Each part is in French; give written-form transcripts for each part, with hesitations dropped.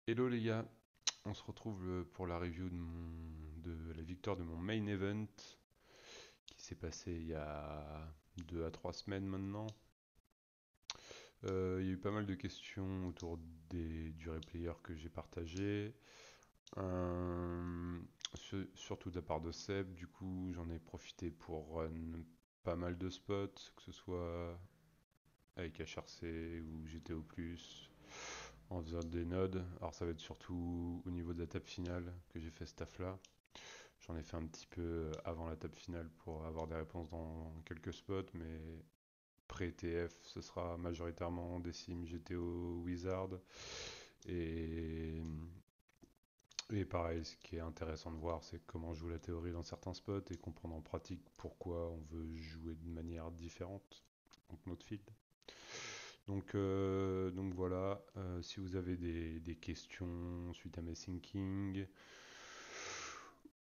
Hello les gars, on se retrouve pour la review de la victoire de mon main event qui s'est passé il y a 2 à 3 semaines maintenant. Il y a eu pas mal de questions autour du replayer que j'ai partagé, euh, surtout de la part de Seb. Du coup, j'en ai profité pour run pas mal de spots, que ce soit avec HRC ou GTO+, en faisant des nodes. Alors ça va être surtout au niveau de la table finale que j'ai fait ce taf là. J'en ai fait un petit peu avant la table finale pour avoir des réponses dans quelques spots, mais pré-TF, ce sera majoritairement des sims GTO Wizard. Et, et pareil, ce qui est intéressant de voir, c'est comment joue la théorie dans certains spots et comprendre en pratique pourquoi on veut jouer de manière différente contre notre field. Donc voilà, si vous avez des questions suite à mes thinking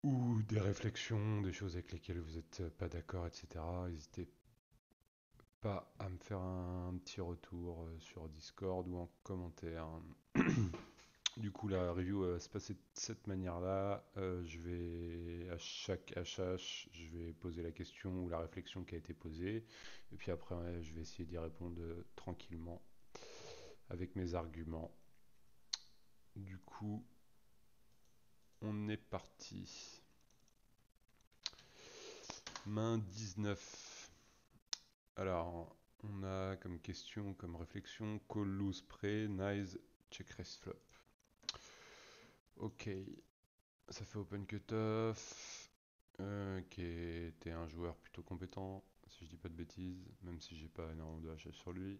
ou des réflexions, des choses avec lesquelles vous n'êtes pas d'accord, etc., n'hésitez pas à me faire un petit retour sur Discord ou en commentaire. Du coup, la review va se passer de cette manière-là. Je vais, à chaque HH, je vais poser la question ou la réflexion qui a été posée. Et puis après, je vais essayer d'y répondre tranquillement avec mes arguments. Du coup, on est parti. Main 19. Alors, on a comme question, comme réflexion, call loose pré, nice, check raise flop. Ok, ça fait open cutoff, qui était un joueur plutôt compétent, si je dis pas de bêtises, même si j'ai pas énormément de HH sur lui.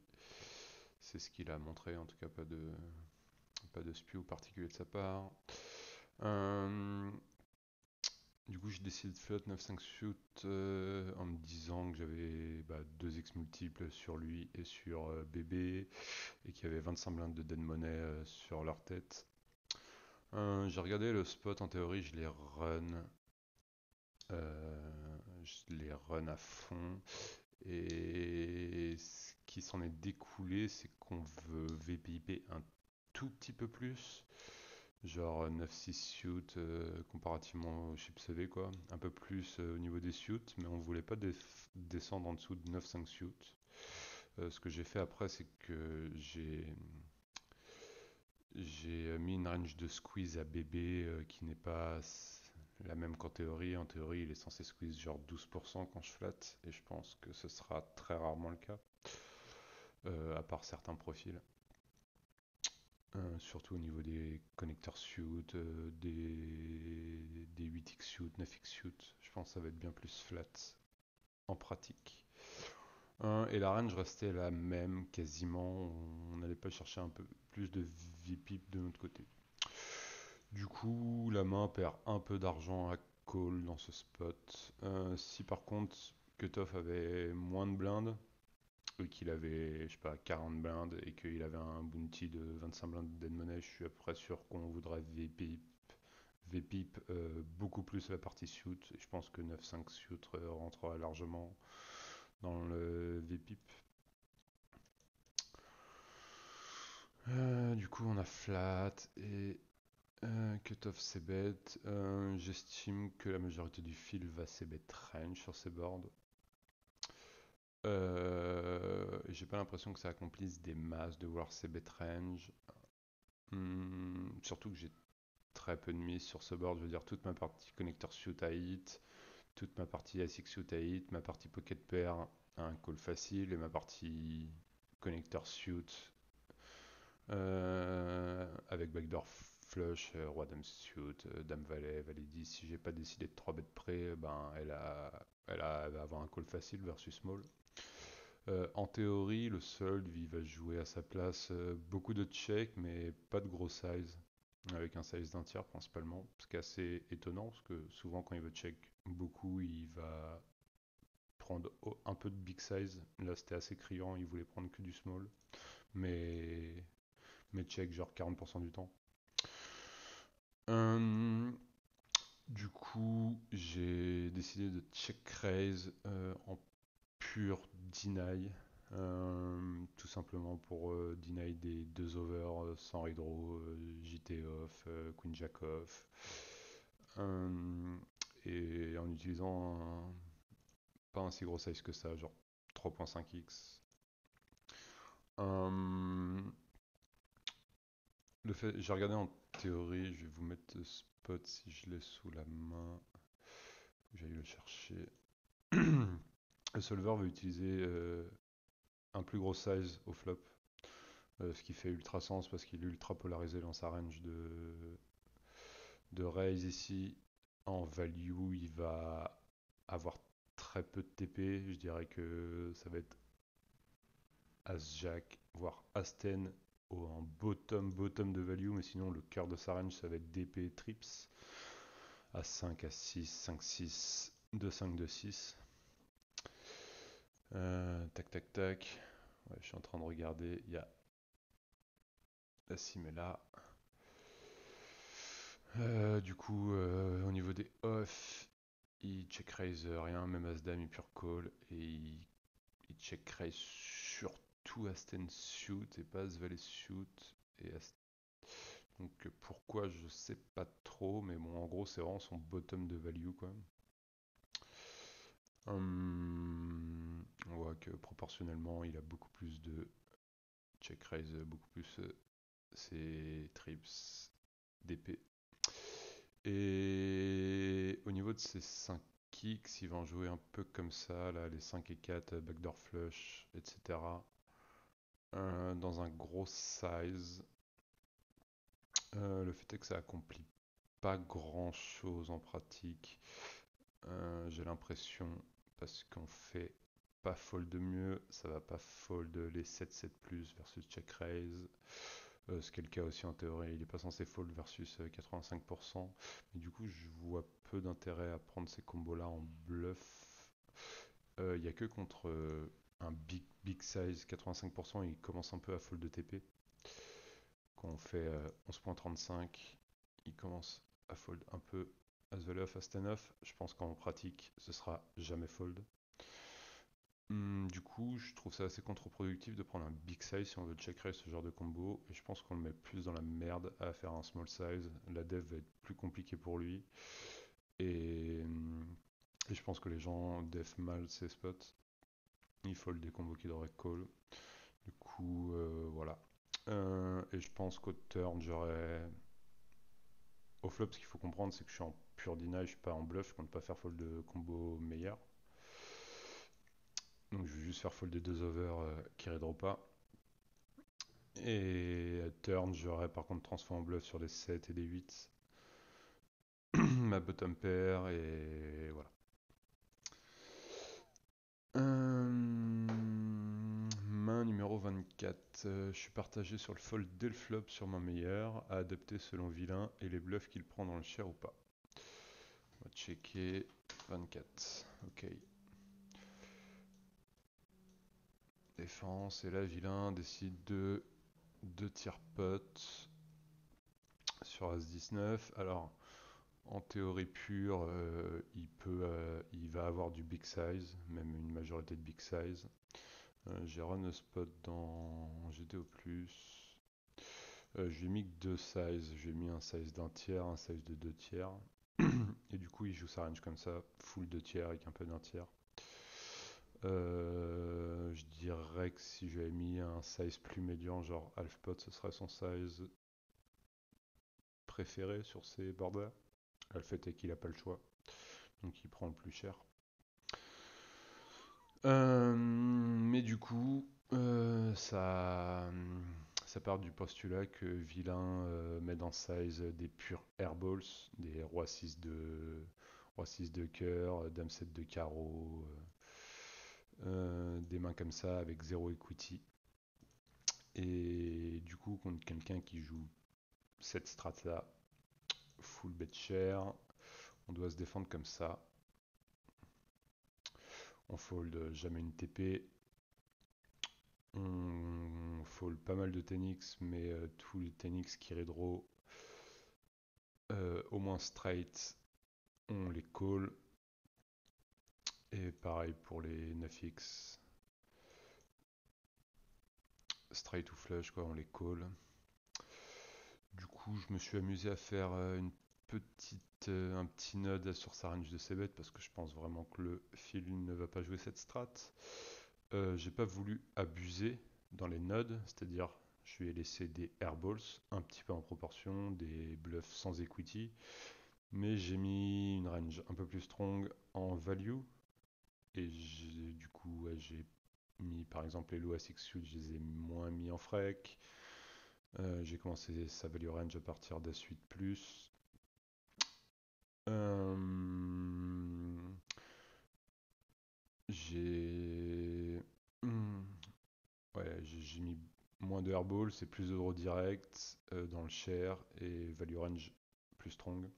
C'est ce qu'il a montré, en tout cas pas de spew particulier de sa part. Euh, Du coup, j'ai décidé de flotte 9-5 shoot en me disant que j'avais 2 X multiples sur lui et sur BB et qu'il y avait 25 blindes de dead money sur leur tête. J'ai regardé le spot, en théorie, je les run à fond et ce qui s'en est découlé, c'est qu'on veut VPIP un tout petit peu plus. Genre 9-6 suit comparativement au chip CV quoi. Un peu plus au niveau des suits, mais on voulait pas descendre en dessous de 9-5 suits. Ce que j'ai fait après, c'est que j'ai mis une range de squeeze à bébé qui n'est pas la même qu'en théorie. En théorie, il est censé squeeze genre 12% quand je flatte, et je pense que ce sera très rarement le cas, à part certains profils. Surtout au niveau des connecteurs suit, des 8x suit, 9x suit, je pense que ça va être bien plus flat en pratique. Et la range restait la même quasiment, on n'allait pas chercher un peu plus de VPIP de notre côté. Du coup, la main perd un peu d'argent à call dans ce spot. Si par contre Cutoff avait moins de blindes, et qu'il avait, je sais pas, 40 blindes et qu'il avait un bounty de 25 blindes de dead money, je suis à peu près sûr qu'on voudrait VPIP beaucoup plus la partie suit. Et je pense que 9-5 suit rentrerait largement dans le VPIP. Du coup, on a flat et cutoff c'est bet. J'estime que la majorité du fil va c'est bet range sur ces boards. J'ai pas l'impression que ça accomplisse des masses de voir ces bet range. Surtout que j'ai très peu de mise sur ce board. Je veux dire, toute ma partie connecteur suit à hit, toute ma partie ASIC suit à hit, ma partie pocket pair a un call facile et ma partie connecteur suit avec backdoor flush, roi dame suit, dame valet, valet 10. Si j'ai pas décidé de 3 bêtes près, ben elle va avoir un call facile versus small. En théorie, le solde, il va jouer à sa place beaucoup de check, mais pas de gros size, avec un size d'un tiers principalement, ce qui est assez étonnant, parce que souvent quand il veut check beaucoup, il va prendre un peu de big size. Là, c'était assez criant, il voulait prendre que du small, mais, mais check genre 40% du temps. Euh, du coup, j'ai décidé de check raise en pur deny. Tout simplement pour deny des 2 over sans redraw, JT off, Queen Jack off. Euh, et en utilisant pas un si gros size que ça, genre 3.5x. Euh, j'ai regardé en théorie, je vais vous mettre le spot si je l'ai sous la main. J'allais le chercher. Le solver va utiliser un plus gros size au flop, ce qui fait ultra sens parce qu'il est ultra polarisé dans sa range de raise ici. En value, il va avoir très peu de TP. Je dirais que ça va être As-Jack, voire As-10 en bottom de value, mais sinon le cœur de sa range ça va être DP trips. As-5, As-6, 5-6, 2-5, 2-6. Tac tac tac. Ouais, je suis en train de regarder. Il y a la sim est là. Du coup, au niveau des off, il check raise rien, même As-Dame il pure call. Et il check raise surtout As-10 shoot et pas As-Valet shoot. Et donc pourquoi je sais pas trop, mais bon en gros c'est vraiment son bottom de value quoi. On voit que proportionnellement il a beaucoup plus de check raise, beaucoup plus ses trips d'épée. Et au niveau de ses 5 kicks, il va en jouer un peu comme ça, là, les 5 et 4, backdoor flush, etc. Dans un gros size. Le fait est que ça accomplit pas grand chose en pratique. J'ai l'impression, parce qu'on fait pas fold de mieux, ça va pas fold les 7-7 plus versus check raise. Ce qui est le cas aussi en théorie, il n'est pas censé fold versus 85%. Mais du coup, je vois peu d'intérêt à prendre ces combos-là en bluff. Il n'y a que contre un big size 85%, il commence un peu à fold de TP. Quand on fait 11.35, il commence à fold un peu As-Valet off, As-10 off. Je pense qu'en pratique, ce sera jamais fold. Du coup, je trouve ça assez contre-productif de prendre un big size si on veut check raise ce genre de combo. Et je pense qu'on le met plus dans la merde à faire un small size. La dev va être plus compliquée pour lui. Et je pense que les gens def mal ces spots. Il fold des combos qui devraient call. Du coup, voilà. Et je pense qu'au turn, j'aurais. Au flop, ce qu'il faut comprendre, c'est que je suis en pure deny, je suis pas en bluff, je compte pas faire fold de combo meilleur. Donc je vais juste faire fold des 2 over qui raideront pas. Et à turn, j'aurais par contre transform en bluff sur des 7 et des 8. Ma bottom pair et voilà. Main numéro 24. Je suis partagé sur le fold dès le flop sur ma meilleure, à adapter selon vilain et les bluffs qu'il prend dans le share ou pas. On va checker 24. Ok. Défense, et là vilain décide de 2 tiers pot sur As-19. Alors, en théorie pure, il va avoir du big size, même une majorité de big size. J'ai run le spot dans GTO+. Je lui ai mis que 2 sizes. Je lui ai mis un size d'un tiers, un size de 2 tiers. Et du coup, il joue sa range comme ça, full 2 tiers avec un peu d'un tiers. Je dirais que si j'avais mis un size plus médian, genre half pot, ce serait son size préféré sur ces borders. Le fait est qu'il n'a pas le choix, donc il prend le plus cher. Mais du coup, ça part du postulat que vilain met dans size des purs airballs, des roi 6 de cœur, dame 7 de carreau, des mains comme ça avec zéro equity. Et du coup, contre quelqu'un qui joue cette strat là, full bet share, on doit se défendre comme ça. On fold jamais une TP. On fold pas mal de 10x, mais tous les 10x qui redraw au moins straight, on les call. Et pareil pour les 9x. straight ou flush, quoi, on les call. Du coup, je me suis amusé à faire un petit node sur sa range de c-bet parce que je pense vraiment que le fil ne va pas jouer cette strat. J'ai pas voulu abuser dans les nodes, c'est-à-dire je lui ai laissé des airballs un petit peu en proportion, des bluffs sans equity, mais j'ai mis une range un peu plus strong en value et du coup ouais, j'ai mis par exemple les low à 6 suit, je les ai moins mis en frec. J'ai commencé sa value range à partir d'A8 plus. Euh, j'ai hmm, ouais, j'ai mis moins de airball, c'est plus de draw direct dans le share et value range plus strong.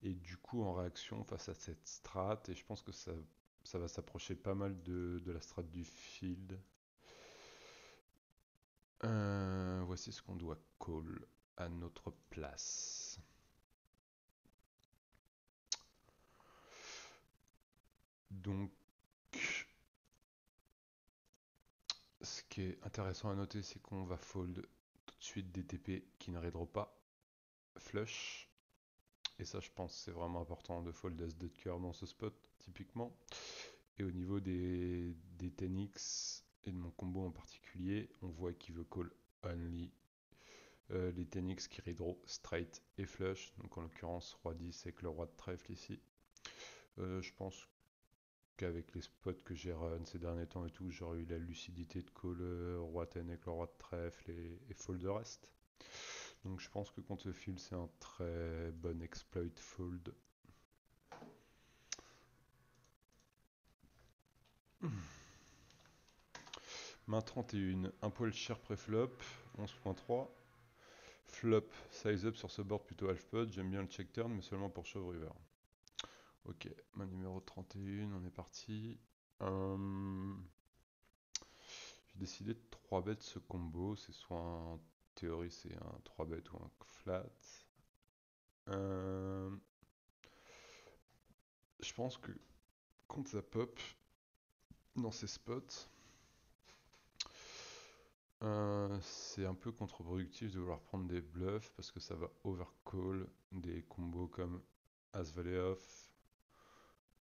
Et du coup, en réaction face à cette strat, et je pense que ça va s'approcher pas mal de la strat du field. Voici ce qu'on doit call à notre place. Donc, ce qui est intéressant à noter, c'est qu'on va fold tout de suite des TP qui ne raidront pas flush. Et ça, je pense, c'est vraiment important de fold as de cœur dans ce spot, typiquement. Et au niveau des 10x et de mon combo en particulier, on voit qu'il veut call only les 10x qui redraw straight et flush. Donc en l'occurrence, roi 10 avec le roi de trèfle ici. Je pense qu'avec les spots que j'ai run ces derniers temps et tout, j'aurais eu la lucidité de call roi 10 avec le roi de trèfle et fold le reste. Donc je pense que contre ce fil, c'est un très bon exploit fold. Main 31, un poil cher pré-flop, 11.3. Flop, size up sur ce board plutôt half pot, j'aime bien le check turn mais seulement pour shove river. Ok, main numéro 31, on est parti. J'ai décidé de 3 bet ce combo, c'est soit en théorie c'est un 3 bet ou un flat. Euh, je pense que quand ça pop dans ces spots, c'est un peu contre-productif de vouloir prendre des bluffs parce que ça va overcall des combos comme As Valet off,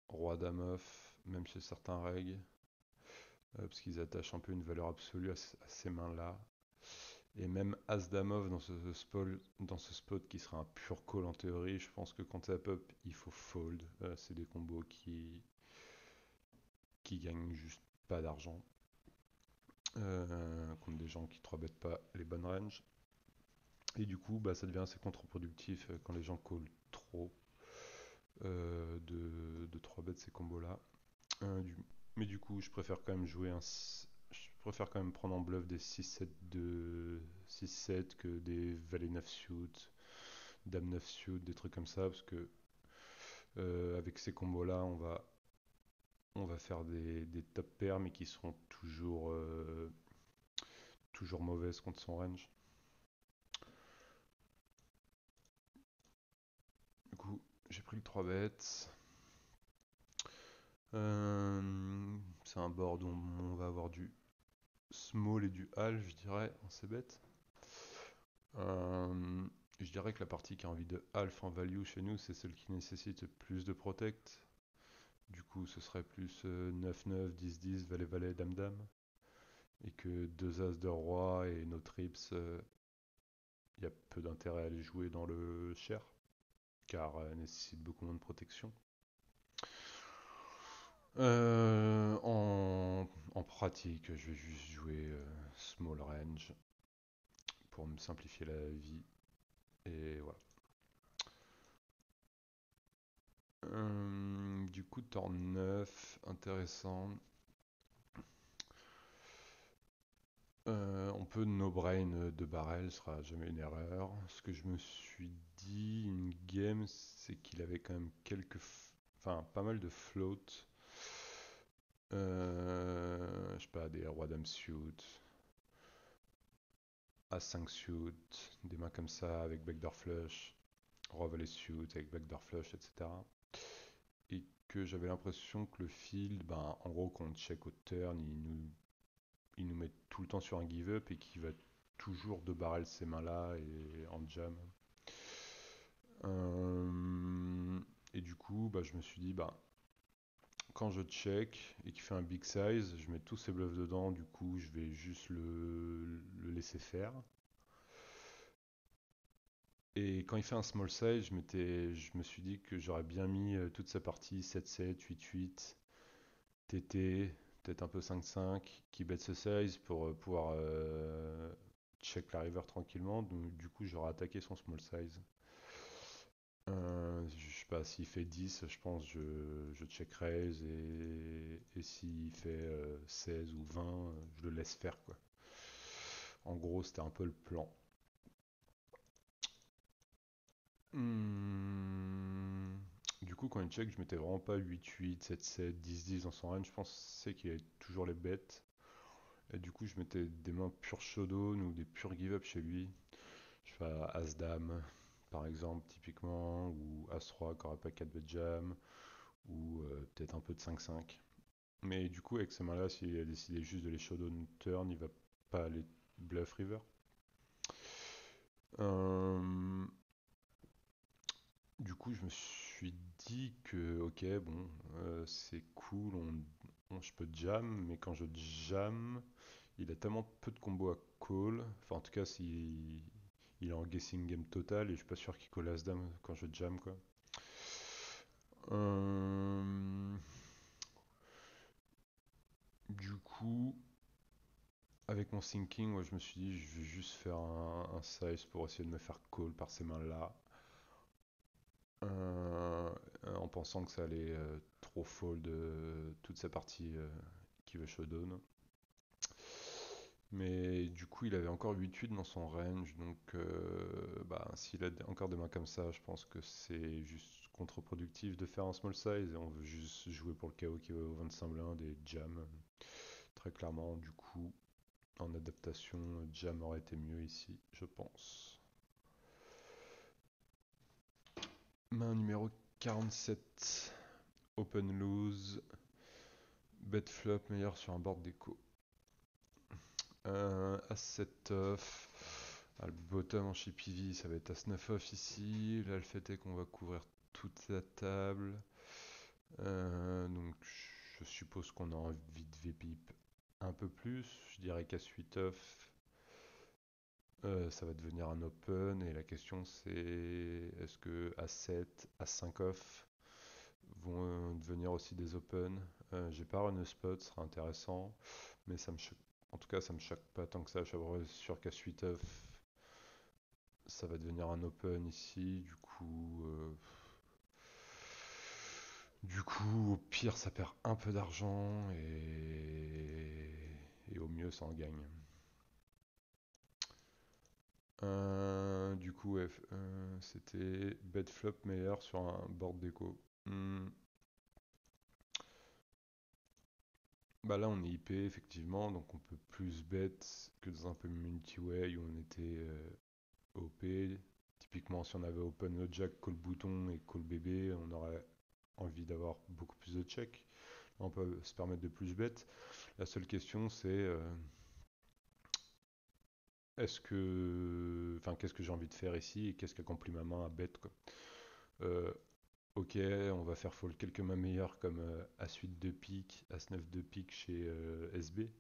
Roi Dame off, même chez certains règles, parce qu'ils attachent un peu une valeur absolue à ces mains-là. Et même As Dame off dans ce spot qui sera un pur call en théorie, je pense que quand ça pop, il faut fold. C'est des combos qui gagnent juste pas d'argent. Contre des gens qui 3-bettent pas les bonnes ranges. Et du coup, bah, ça devient assez contre-productif quand les gens call trop de 3 bêtes ces combos-là. Mais du coup, je préfère quand même je préfère quand même prendre en bluff des 6-7 6-7 que des valet 9 suit, dame 9 suit, des trucs comme ça, parce que avec ces combos-là, on va faire des top pairs, mais qui seront toujours mauvaises contre son range. Du coup, j'ai pris le 3 bêtes. C'est un board où on va avoir du small et du half, je dirais, en c-bet. Je dirais que la partie qui a envie de half en value chez nous, c'est celle qui nécessite plus de protect. Du coup, ce serait plus 9-9, 10-10, valet-valet, dame-dame. Et que deux as de roi et nos trips, il y a peu d'intérêt à les jouer dans le share, car elles nécessitent beaucoup moins de protection. En pratique, je vais juste jouer small range pour me simplifier la vie. Et voilà. Du coup, turn 9, intéressant. On peut no-brain de barrel, ce sera jamais une erreur. Ce que je me suis dit in game, c'est qu'il avait quand même enfin pas mal de float. Je sais pas, des rois dame suit, As 5 suit, des mains comme ça avec backdoor flush, roi valet suit avec backdoor flush, etc. Et que j'avais l'impression que le field, ben, en gros, quand on check au turn, il nous met tout le temps sur un give-up et qui va toujours de barrel ces mains-là et en jam. Euh, et du coup, bah, je me suis dit, bah, quand je check et qu'il fait un big size, je mets tous ses bluffs dedans, du coup, je vais juste le laisser faire. Et quand il fait un small size, je me suis dit que j'aurais bien mis toute sa partie 7-7, 8-8, TT, peut-être un peu 5-5, qui bet ce size pour pouvoir check la river tranquillement. Donc, du coup, j'aurais attaqué son small size. Je sais pas, s'il fait 10, je pense je check raise et s'il fait 16 ou 20, je le laisse faire quoi. En gros, c'était un peu le plan. Hmm. Du coup, quand il check, je mettais vraiment pas 8-8, 7-7, 10-10 dans son range. Je pensais qu'il avait toujours les bêtes. Et du coup, je mettais des mains pure showdown ou des pure give-up chez lui. Je fais As-Dame, par exemple, typiquement, ou As-Roi qui aura pas 4 bet jam, ou peut-être un peu de 5-5. Mais du coup, avec ces mains-là, s'il a décidé juste de les showdown turn, il va pas aller bluff river. Euh, Du coup, je me suis dit que, ok, bon, c'est cool, je peux jam, mais quand je jam, il a tellement peu de combos à call. Enfin, en tout cas, si il est en guessing game total, et je suis pas sûr qu'il call as-dame quand je jam, quoi. Euh, du coup, avec mon thinking, ouais, je me suis dit, je vais juste faire un size pour essayer de me faire call par ces mains-là. Euh, en pensant que ça allait trop fold toute sa partie qui veut showdown. Mais du coup, il avait encore 8-8 dans son range, donc bah, s'il a encore des mains comme ça, je pense que c'est juste contre-productif de faire un small size et on veut juste jouer pour le KO qui va au 25 blindes et jam. Très clairement, du coup, en adaptation, jam aurait été mieux ici, je pense. Main numéro 47, open lose, bet flop meilleur sur un board déco. As-7 off. Ah, le bottom en chip EV, ça va être As-9 off ici. Là, le fait est qu'on va couvrir toute la table. Donc, je suppose qu'on a envie de V-pip un peu plus. Je dirais qu'As-8 off, ça va devenir un open. Et la question, c'est est-ce que As-7, As-5 off vont devenir aussi des open. J'ai pas run spot, ce sera intéressant, mais ça me choque. En tout cas, ça me choque pas tant que ça. Je suis sûr qu'à suite off, ça va devenir un open ici. Du coup, au pire, ça perd un peu d'argent et au mieux, ça en gagne. Du coup, ouais, c'était bet flop meilleur sur un board déco. Bah là on est IP effectivement, donc on peut plus bet que dans un peu multi-way où on était OP. Typiquement si on avait open le jack, call bouton et call bébé, on aurait envie d'avoir beaucoup plus de check. Là, on peut se permettre de plus bet. La seule question c'est qu'est-ce que j'ai envie de faire ici et qu'est-ce qu'accomplit ma main à bet quoi. Euh, ok, on va faire fold quelques mains meilleures comme As-8 de pique, As-9 de pique chez SB.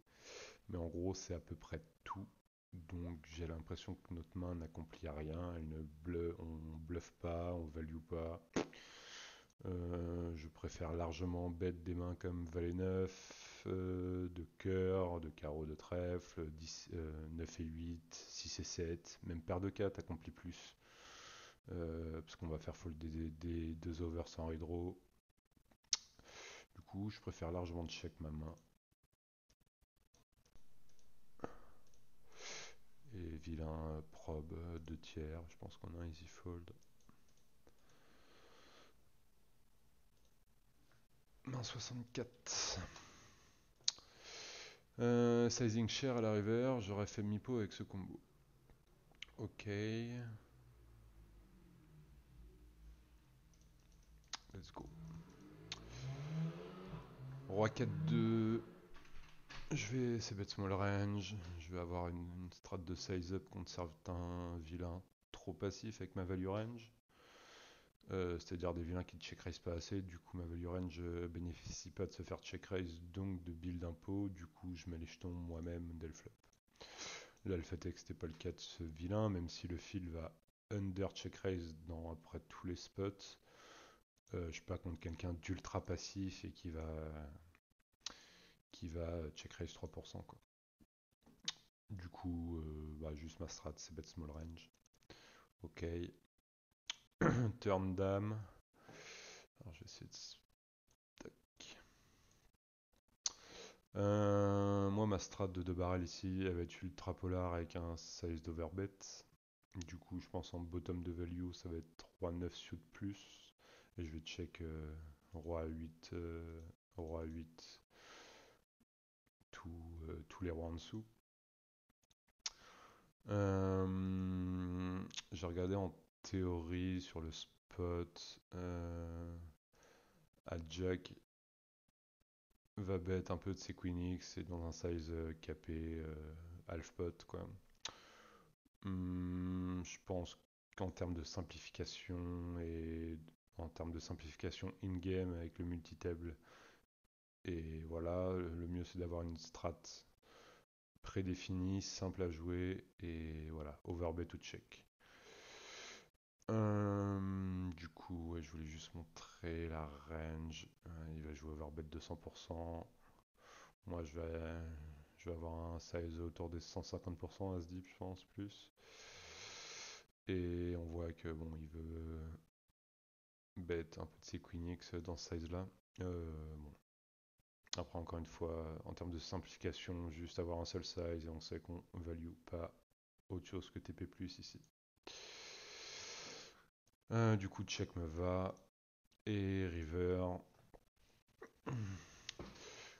Mais en gros, c'est à peu près tout. Donc j'ai l'impression que notre main n'accomplit rien. On bluffe pas, on value pas. Je préfère largement bet des mains comme Valet 9, de cœur, de carreau de trèfle, 10, 9 et 8, 6 et 7. Même paire de 4 accomplit plus. Parce qu'on va faire fold des deux overs sans redraw. Du coup, je préfère largement check ma main. Et vilain probe 2 tiers, je pense qu'on a un easy fold. Main 64. Sizing share à la river, j'aurais fait mi-pot avec ce combo. Ok. Let's go. Roi 4-2. Je vais c'est bet small range, je vais avoir une strat de size up contre certains vilains trop passifs avec ma value range. C'est-à-dire des vilains qui ne check raise pas assez, du coup ma value range bénéficie pas de se faire check raise, donc de build impôt, du coup je mets les jetons moi-même dès le flop. Là le fait est que c'était pas le cas de ce vilain, même si le fil va under check raise dans à peu près tous les spots. Je suis pas contre quelqu'un d'ultra passif et qui va check raise 3% quoi. Du coup, bah, juste ma strat, c'est bet small range. Ok. Turn dame. Alors, je vais essayer de. Tac. Moi, ma strat de 2 barrels ici, elle va être ultra polar avec un size d'overbet. Du coup, je pense en bottom de value, ça va être 3-9 suit plus. Et je vais check roi 8, roi 8, tous les rois en dessous. J'ai regardé en théorie sur le spot. À Jack va bet un peu de ses Queen X et dans un size capé half pot quoi. Je pense qu'en termes de simplification et en termes de simplification in-game avec le multi-table et voilà, le mieux c'est d'avoir une strat prédéfinie, simple à jouer et voilà, overbet ou check. Du coup, ouais, je voulais juste montrer la range. Il va jouer overbet de 100%. Moi, je vais avoir un size autour des 150% à ce deep, je pense, plus. Et on voit que bon, il veut bet un peu de ses Queen X dans ce size-là. Bon. Après, encore une fois, en termes de simplification, juste avoir un seul size et on sait qu'on value pas autre chose que TP+, ici. Du coup, check me va. Et river.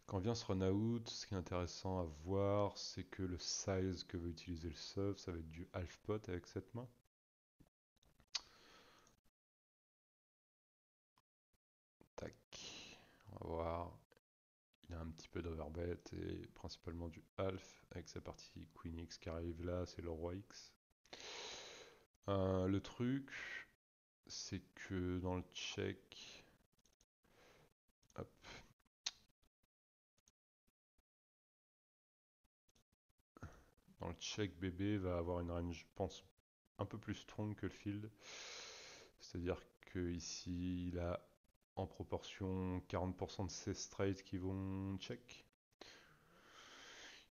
Quand vient ce run out, ce qui est intéressant à voir, c'est que le size que veut utiliser le sub, ça va être du half pot avec cette main. Tac, on va voir. Il a un petit peu d'overbet et principalement du half avec sa partie Queen X qui arrive là, c'est le roi X. Le truc, c'est que dans le check, hop, dans le check bébé va avoir une range, je pense, un peu plus strong que le field. C'est-à-dire que ici, il a en proportion 40% de ses straights qui vont check.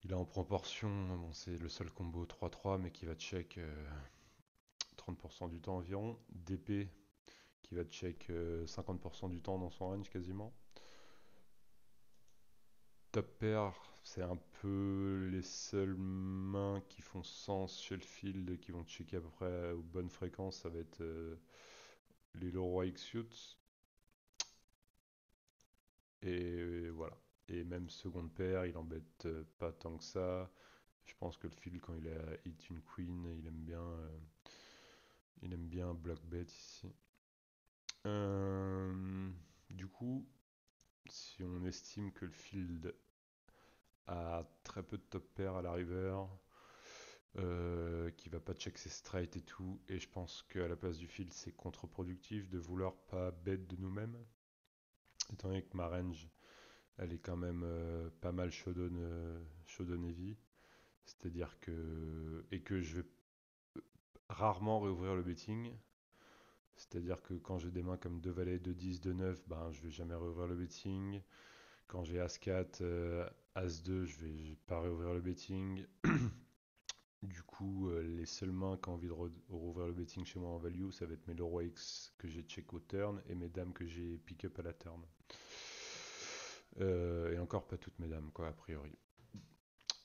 Il a en proportion, bon, c'est le seul combo 3-3, mais qui va check 30% du temps environ. DP qui va check 50% du temps dans son range quasiment. Top pair, c'est un peu les seules mains qui font sens chez le field, qui vont checker à peu près aux bonnes fréquences. Ça va être les low roi X suits. Et voilà. Et même seconde paire, il embête pas tant que ça. Je pense que le field, quand il a hit une queen, il aime bien block bet ici. Du coup, si on estime que le field a très peu de top pair à la river, qui va pas check ses straight et tout, et je pense qu'à la place du field, c'est contre-productif de vouloir pas bet de nous-mêmes, étant donné que ma range, elle est quand même pas mal showdown heavy. C'est-à-dire que. Et que je vais rarement réouvrir le betting. C'est-à-dire que quand j'ai des mains comme 2 valets, 2 10, 2 9, ben je vais jamais réouvrir le betting. Quand j'ai As 4, As 2, je vais pas réouvrir le betting. Du coup, les seules mains qui ont envie de rouvrir le betting chez moi en value, ça va être mes Leroy X que j'ai check au turn et mes dames que j'ai pick up à la turn. Et encore pas toutes mes dames, quoi, a priori.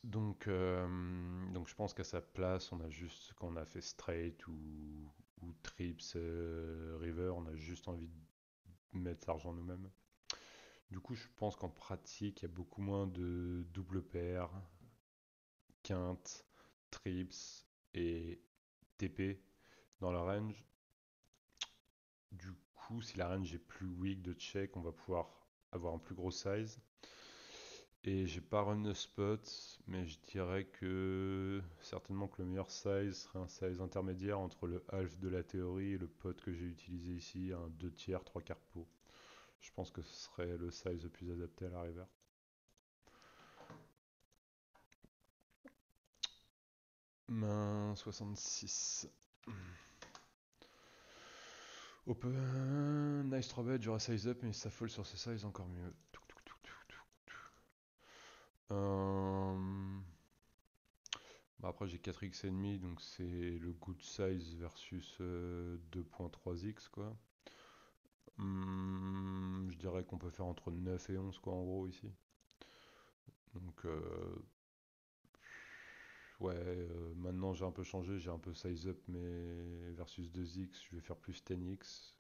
Donc je pense qu'à sa place, on a juste, quand on a fait straight ou trips, river, on a juste envie de mettre l'argent nous-mêmes. Du coup, je pense qu'en pratique, il y a beaucoup moins de double paire, quinte, trips et TP dans la range. Du coup, si la range est plus weak de check, on va pouvoir avoir un plus gros size. Et j'ai pas run de spot, mais je dirais que certainement que le meilleur size serait un size intermédiaire entre le half de la théorie et le pot que j'ai utilisé ici, un 2 tiers, 3 quarts pot. Je pense que ce serait le size le plus adapté à la river. Main 66. Open, nice 3 bet, j'aurais size up, mais si ça fold sur ce size, encore mieux. Bah après j'ai 4x et demi, donc c'est le good size versus 2.3x quoi. Je dirais qu'on peut faire entre 9 et 11 quoi en gros ici. Donc ouais, maintenant j'ai un peu changé, j'ai un peu size up mais versus 2x, je vais faire plus 10x.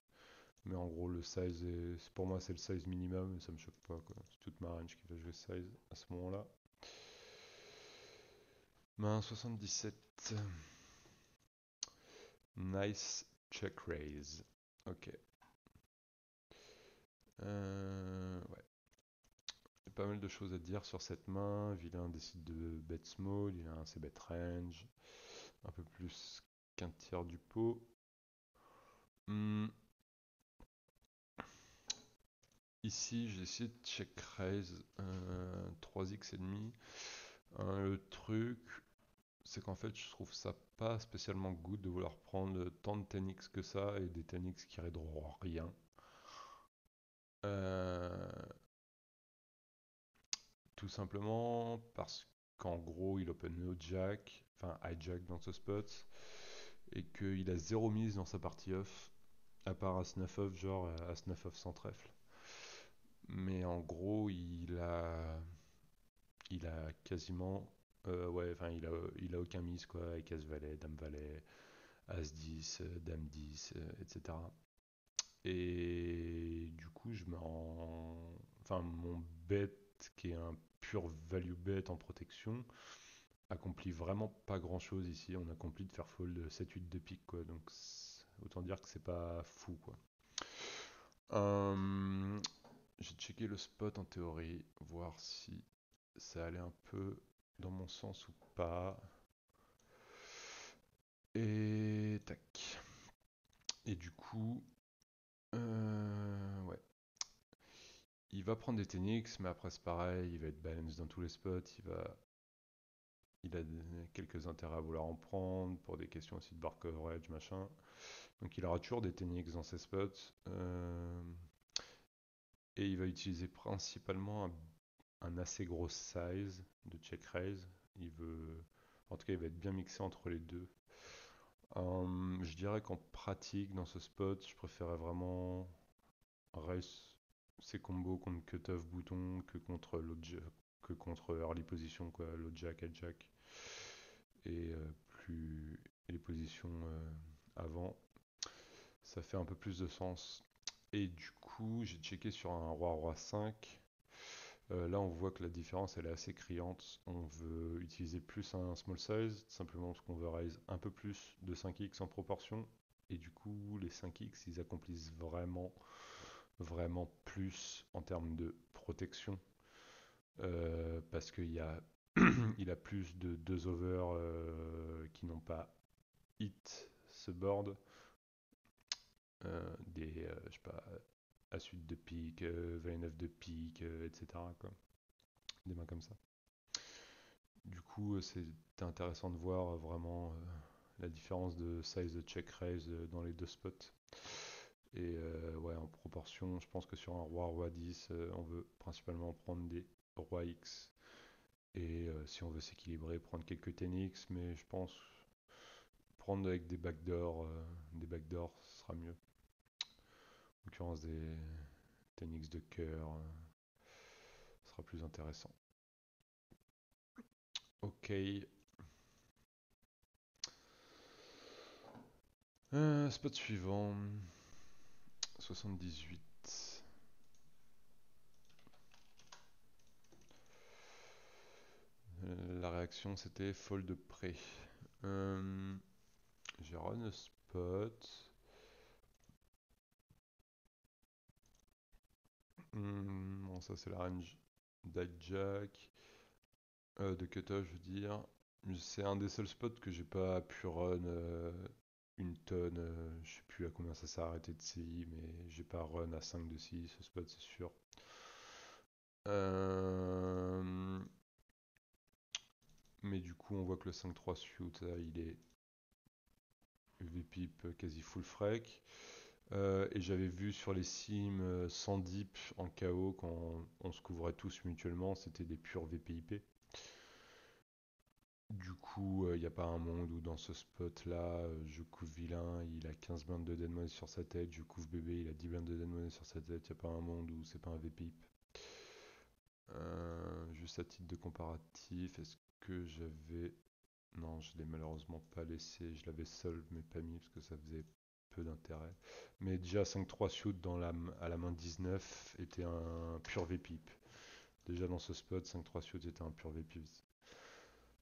Mais en gros le size pour moi c'est le size minimum et ça me choque pas quoi. C'est toute ma range qui va jouer size à ce moment-là. Main 77. Nice check raise. Ok. Ouais. Il y a pas mal de choses à dire sur cette main. Vilain décide de bet small, il a un c-bet range, un peu plus qu'un tiers du pot. Hmm. Ici, j'ai essayé de check raise 3x et demi. Le truc, c'est qu'en fait, je trouve ça pas spécialement good de vouloir prendre tant de 10x que ça et des 10x qui raideront rien. Euh, Tout simplement parce qu'en gros, il open no jack, enfin hijack dans ce spot, et qu'il a zéro mise dans sa partie off, à part à snuff off, genre à snuff off sans trèfle. Mais en gros, il a quasiment, ouais, enfin, il a aucun mise quoi, avec as valet, dame valet, as 10, dame 10, etc. Et du coup, enfin, mon bet qui est un pur value bet en protection accomplit vraiment pas grand chose ici. On accomplit de faire fold 7-8 de pique quoi. Donc autant dire que c'est pas fou quoi. Euh, j'ai checké le spot en théorie, voir si ça allait un peu dans mon sens ou pas. Et tac. Et du coup, ouais. Il va prendre des TNX, mais après c'est pareil, il va être balance dans tous les spots, il a quelques intérêts à vouloir en prendre pour des questions aussi de bar coverage, machin. Donc il aura toujours des TNX dans ses spots. Et il va utiliser principalement un assez gros size de check raise. En tout cas, il va être bien mixé entre les deux. Je dirais qu'en pratique, dans ce spot, je préférais vraiment raise ses combos contre cut-off bouton que contre early position, quoi, low jack, high jack. Et plus et les positions avant, ça fait un peu plus de sens. Et du coup, j'ai checké sur un roi-roi 5. Là, on voit que la différence elle est assez criante. On veut utiliser plus un small size, simplement parce qu'on veut raise un peu plus de 5x en proportion. Et du coup, les 5x, ils accomplissent vraiment, vraiment plus en termes de protection. Parce qu'il y a, il a plus de 2 over qui n'ont pas hit ce board. Je sais pas, à suite de pique, V9 de pique, etc. Quoi. Des mains comme ça. Du coup, c'était intéressant de voir vraiment la différence de size de check raise dans les deux spots. Et ouais, en proportion, je pense que sur un roi 10, on veut principalement prendre des roi X. Et si on veut s'équilibrer, prendre quelques 10x, mais je pense prendre avec des backdoors, ce sera mieux. En l'occurrence, des 10x de cœur, ce sera plus intéressant. Ok. Spot suivant. 78. La réaction c'était fold de près. J'ai run a spot. Bon, ça c'est la range d'hijack, de cutoff, je veux dire. C'est un des seuls spots que j'ai pas pu run une tonne. Je sais plus à combien ça s'est arrêté de CI, mais j'ai pas run à 5 de CI ce spot, c'est sûr. Euh, mais du coup, on voit que le 5-3 suit, il est VPIP quasi full frec. Et j'avais vu sur les sims sans dip en KO quand on se couvrait tous mutuellement, c'était des purs VPIP. Du coup, il n'y a pas un monde où dans ce spot-là, je couvre vilain, il a 15 blindes de dead money sur sa tête, je couvre bébé, il a 10 blindes de dead money sur sa tête, il n'y a pas un monde où c'est pas un VPIP. Juste à titre de comparatif, est-ce que j'avais... Non, je l'ai malheureusement pas laissé, je l'avais seul mais pas mis parce que ça faisait peu d'intérêt. Mais déjà 5-3 shoot à la main 19 était un pur VPIP. Déjà dans ce spot, 5-3 shoot était un pur VPIP.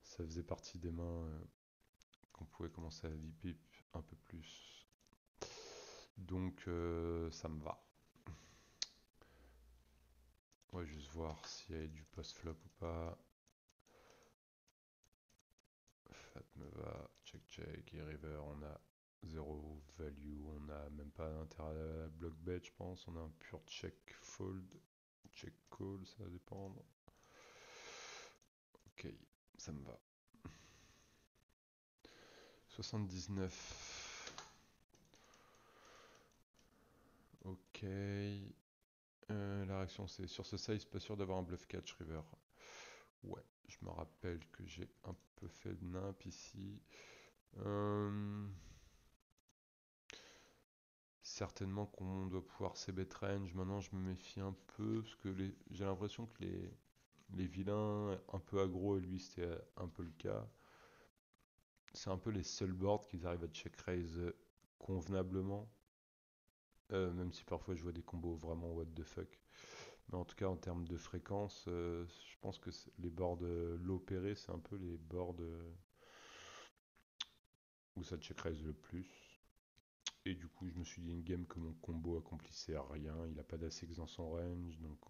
Ça faisait partie des mains qu'on pouvait commencer à VPIP un peu plus. Donc ça me va. On va juste voir s'il y a du post-flop ou pas. Fat me va, check check, et river on a 0 value, on a même pas d'intérêt à block bet je pense, on a un pur check fold, check call, ça va dépendre. Ok, ça me va. 79. Ok. La réaction c'est sur ce size, pas sûr d'avoir un bluff catch river. Ouais, je me rappelle que j'ai un peu fait de nimp ici. Certainement qu'on doit pouvoir c-bet range. Maintenant, je me méfie un peu parce que j'ai l'impression que les vilains un peu aggro, et lui c'était un peu le cas. C'est un peu les seuls boards qu'ils arrivent à check raise convenablement. Même si parfois je vois des combos vraiment what the fuck. Mais en tout cas, en termes de fréquence, je pense que les boards low pairés, c'est un peu les boards où ça check raise le plus. Et du coup, je me suis dit une game que mon combo accomplissait à rien. Il a pas d'ASX dans son range, donc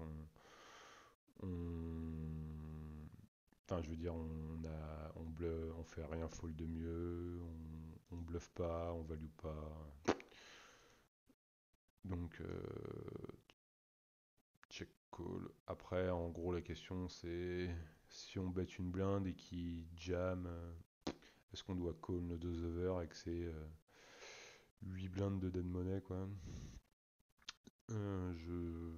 enfin, je veux dire, on fait rien fold de mieux, on bluffe pas, on value pas. Donc, check call. Après, en gros, la question c'est si on bet une blinde et qu'il jam, est-ce qu'on doit call nos deux over avec ses 8 blindes de dead money, quoi. Euh, je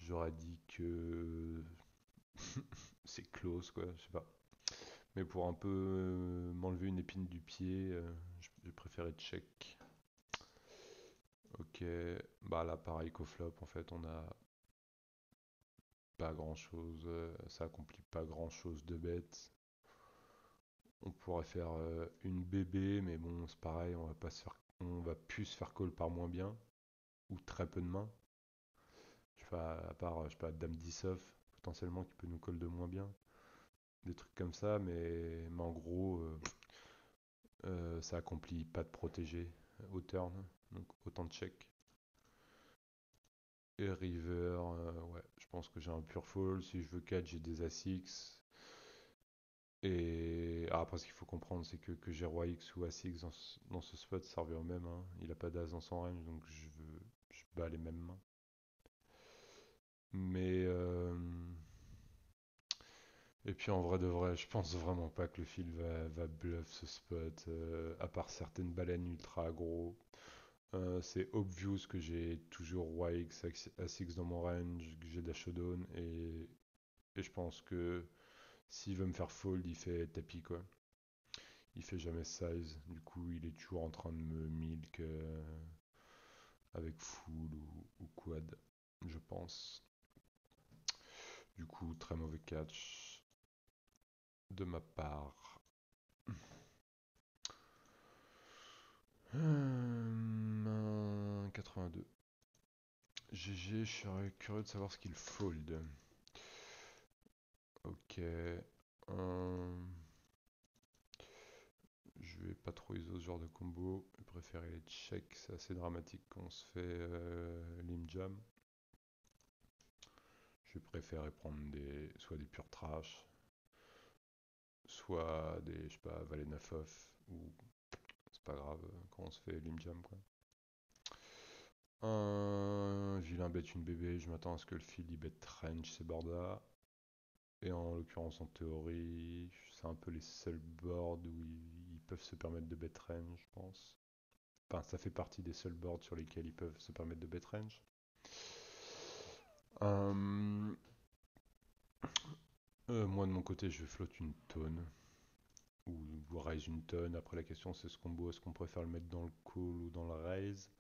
J'aurais dit que c'est close, quoi, je sais pas. Mais pour un peu m'enlever une épine du pied, j'ai préféré check. Ok, bah là pareil qu'au flop, en fait, on a pas grand chose, ça accomplit pas grand chose de bête. On pourrait faire une BB, mais bon, c'est pareil, on va plus se faire call par moins bien, ou très peu de mains. Je sais pas, à part, je sais pas, Dame 10 off, potentiellement, qui peut nous call de moins bien. Des trucs comme ça, mais en gros, ça accomplit pas de protégé au turn, donc autant de check. Et river, ouais, je pense que j'ai un pure fall. Si je veux catch, j'ai des As-X. Et après, ce qu'il faut comprendre, c'est que j'ai roi X ou As-X dans ce spot, ça revient au même, hein. Il a pas d'As dans son range, donc je bats les mêmes mains. Mais et puis en vrai de vrai, je pense vraiment pas que le fil va bluff ce spot, à part certaines baleines ultra aggro. C'est obvious que j'ai toujours roi X, As-X dans mon range, que j'ai dash showdown, et je pense que s'il veut me faire fold, il fait tapis, quoi. Il fait jamais size. Du coup, il est toujours en train de me milk avec full ou quad, je pense. Du coup, très mauvais catch de ma part. 82. GG, je serais curieux de savoir ce qu'il fold. Ok. Je vais pas trop ISO ce genre de combo. Je préfère les checks, c'est assez dramatique quand on se fait limjam. je vais préférer prendre soit des purs trash, soit des, je sais pas, Valet Nafov, ou c'est pas grave quand on se fait Limjam quoi. Un vilain bête une bébé, je m'attends à ce que le field il bête range ces boards-là. Et en l'occurrence en théorie, c'est un peu les seuls boards où ils peuvent se permettre de bet range, je pense. Enfin, ça fait partie des seuls boards sur lesquels ils peuvent se permettre de bet range. Euh, moi de mon côté, je flotte une tonne ou raise une tonne. Après la question c'est ce combo, est-ce qu'on préfère le mettre dans le call ou dans le raise?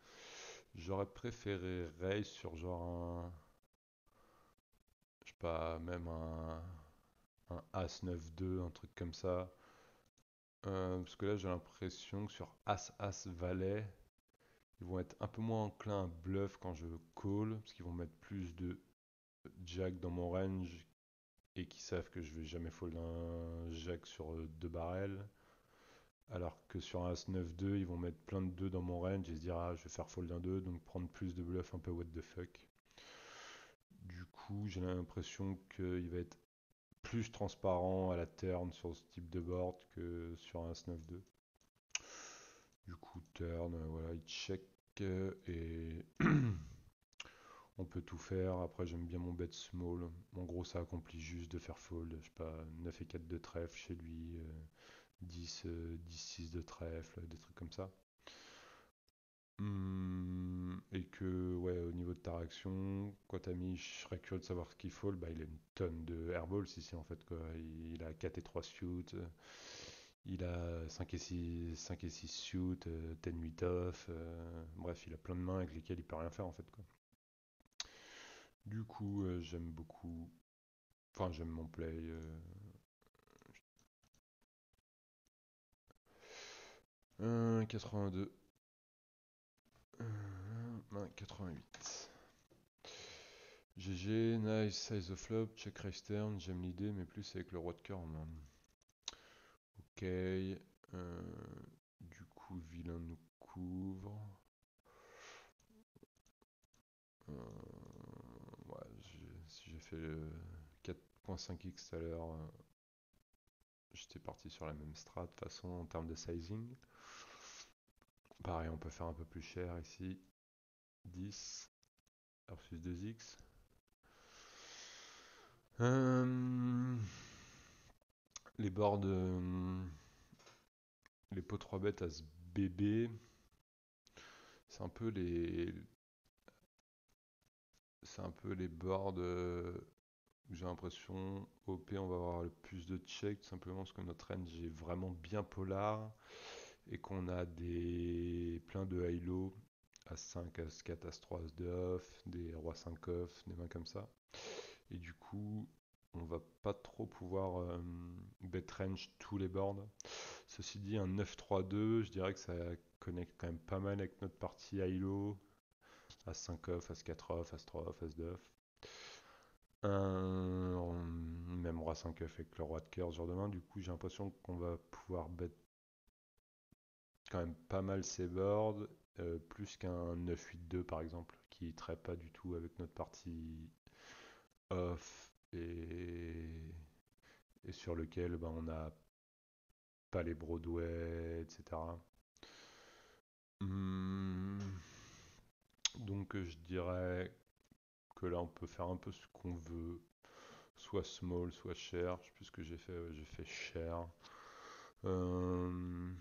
J'aurais préféré raise sur genre un, je sais pas, même un As 9-2, un truc comme ça. Parce que là j'ai l'impression que sur As As Valet, ils vont être un peu moins enclins à bluff quand je call, parce qu'ils vont mettre plus de jack dans mon range et qui savent que je vais jamais fold un jack sur deux barrels. Alors que sur un As 9-2, ils vont mettre plein de 2 dans mon range et se dire ah je vais faire fold un 2, donc prendre plus de bluff un peu what the fuck. Du coup j'ai l'impression qu'il va être plus transparent à la turn sur ce type de board que sur un As 9-2. Du coup turn, voilà, il check et on peut tout faire. Après, j'aime bien mon bet small. En gros, ça accomplit juste de faire fold. Je sais pas, 9 et 4 de trèfle chez lui, 10-6 de trèfle, des trucs comme ça. Et que, ouais, au niveau de ta réaction, quoi t'as mis, je serais curieux de savoir ce qu'il fold. Bah, il a une tonne de airballs ici en fait, quoi. Il a 4 et 3 suits, il a 5 et 6 suits, 10-8 off. Bref, il a plein de mains avec lesquelles il peut rien faire en fait, quoi. Du coup, j'aime beaucoup. Enfin, j'aime mon play. 82. 88. GG, nice, size of flop, check raise turn, j'aime l'idée, mais plus avec le roi de cœur en main. Ok. Du coup, vilain nous couvre. Ouais, si j'ai fait le 4.5x tout à l'heure, j'étais parti sur la même strat de toute façon en termes de sizing. Pareil, on peut faire un peu plus cher ici. 10 versus 2x. Les boards, les pots 3 bêtes à ce bébé, c'est un peu les boards où j'ai l'impression OP on va avoir le plus de check simplement parce que notre range est vraiment bien polar et qu'on a plein de high-low As 5, As 4, As 3, As 2 off, des rois 5 off, des mains comme ça. Et du coup, on va pas trop pouvoir bet range tous les boards. Ceci dit, un 9-3-2, je dirais que ça connecte quand même pas mal avec notre partie high-low. As 5 off, As 4 off, As 3 off, As 2 off. Même roi 5 off avec le roi de cœur ce genre de main. Du coup, j'ai l'impression qu'on va pouvoir bet quand même pas mal ces boards. Plus qu'un 9-8-2 par exemple, qui ne traite pas du tout avec notre partie off et sur lequel ben, on n'a pas les Broadway, etc. Hmm, donc je dirais que là on peut faire un peu ce qu'on veut, soit small, soit cher. Je sais plus ce que j'ai fait, ouais, j'ai fait cher. Euh,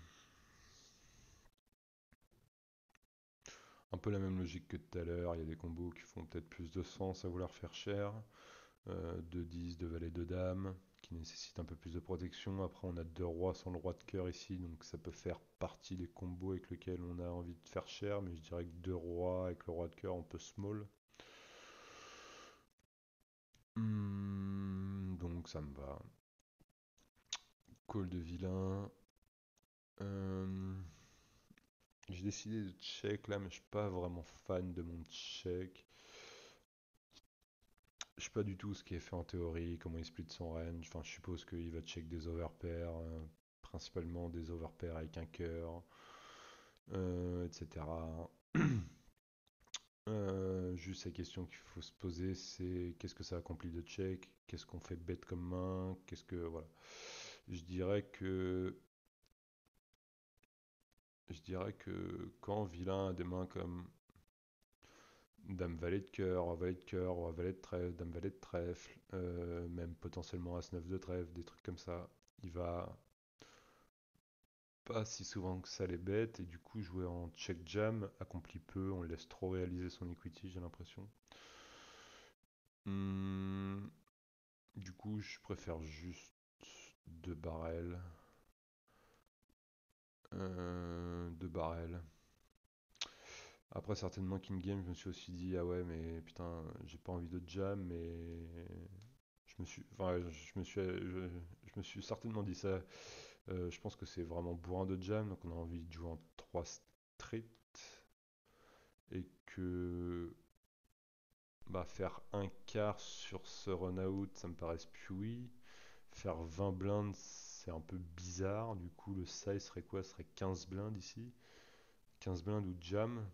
un peu la même logique que tout à l'heure, il y a des combos qui font peut-être plus de sens à vouloir faire cher. 2-10, 2 valets, 2 dames, qui nécessitent un peu plus de protection. Après on a 2 rois sans le roi de cœur ici, donc ça peut faire partie des combos avec lesquels on a envie de faire cher, mais je dirais que 2 rois avec le roi de cœur on peut small. Donc ça me va. Call de vilain. Euh, j'ai décidé de check là, mais je suis pas vraiment fan de mon check. Je sais pas du tout ce qui est fait en théorie, comment il split son range. Enfin, je suppose qu'il va check des overpairs, principalement des overpairs avec un cœur, etc. Juste la question qu'il faut se poser, c'est qu'est-ce que ça accomplit de check? Qu'est-ce qu'on fait bête comme main? Qu'est-ce que voilà. Je dirais que je dirais que quand vilain a des mains comme Dame valet de cœur, roi valet de cœur, roi valet de trèfle, dame valet de trèfle, même potentiellement as 9 de trèfle, des trucs comme ça, il va pas si souvent que ça les bêtes et du coup jouer en check jam accomplit peu, on le laisse trop réaliser son equity, j'ai l'impression. Hmm, du coup, je préfère juste deux barrels. Deux barrels. Après, certainement, King Game, je me suis aussi dit, ah ouais, mais putain, j'ai pas envie de jam, mais je me suis certainement dit ça. Je pense que c'est vraiment bourrin de jam, donc on a envie de jouer en 3 street et que bah, faire un quart sur ce run out, ça me paraît spewy. Faire 20 blindes, c'est un peu bizarre. Du coup, le size serait quoi? Ce serait 15 blindes ici. 15 blindes ou jam.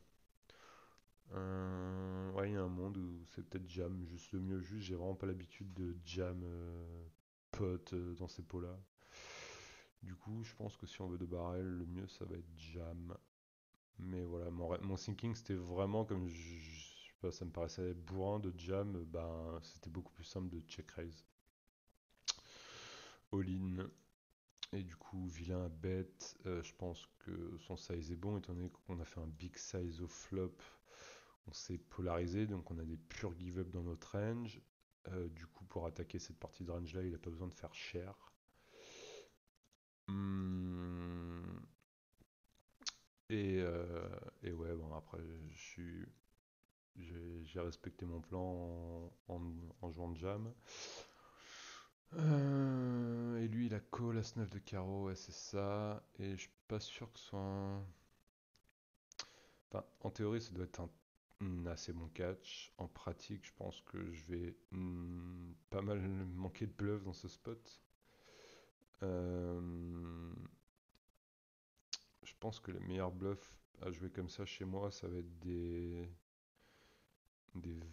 Ouais, il y a un monde où c'est peut-être jam. Juste le mieux, juste, j'ai vraiment pas l'habitude de jam pot dans ces pots-là. Du coup, je pense que si on veut de barrel, le mieux ça va être jam. Mais voilà, mon thinking c'était vraiment comme je sais pas, ça me paraissait bourrin de jam, ben c'était beaucoup plus simple de check raise. All-in. Et du coup, vilain à bête, je pense que son size est bon, étant donné qu'on a fait un big size au flop, on s'est polarisé, donc on a des purs give-up dans notre range. Du coup, pour attaquer cette partie de range là, il n'a pas besoin de faire cher. Hmm, et, euh, et ouais, bon, après, j'ai respecté mon plan en jouant de jam. Et lui, il a call as 9 de carreau, ouais, c'est ça. Et je suis pas sûr que ce soit un. Enfin, en théorie, ça doit être un assez bon catch. En pratique, je pense que je vais pas mal manquer de bluff dans ce spot. Euh, je pense que les meilleurs bluffs à jouer comme ça chez moi, ça va être des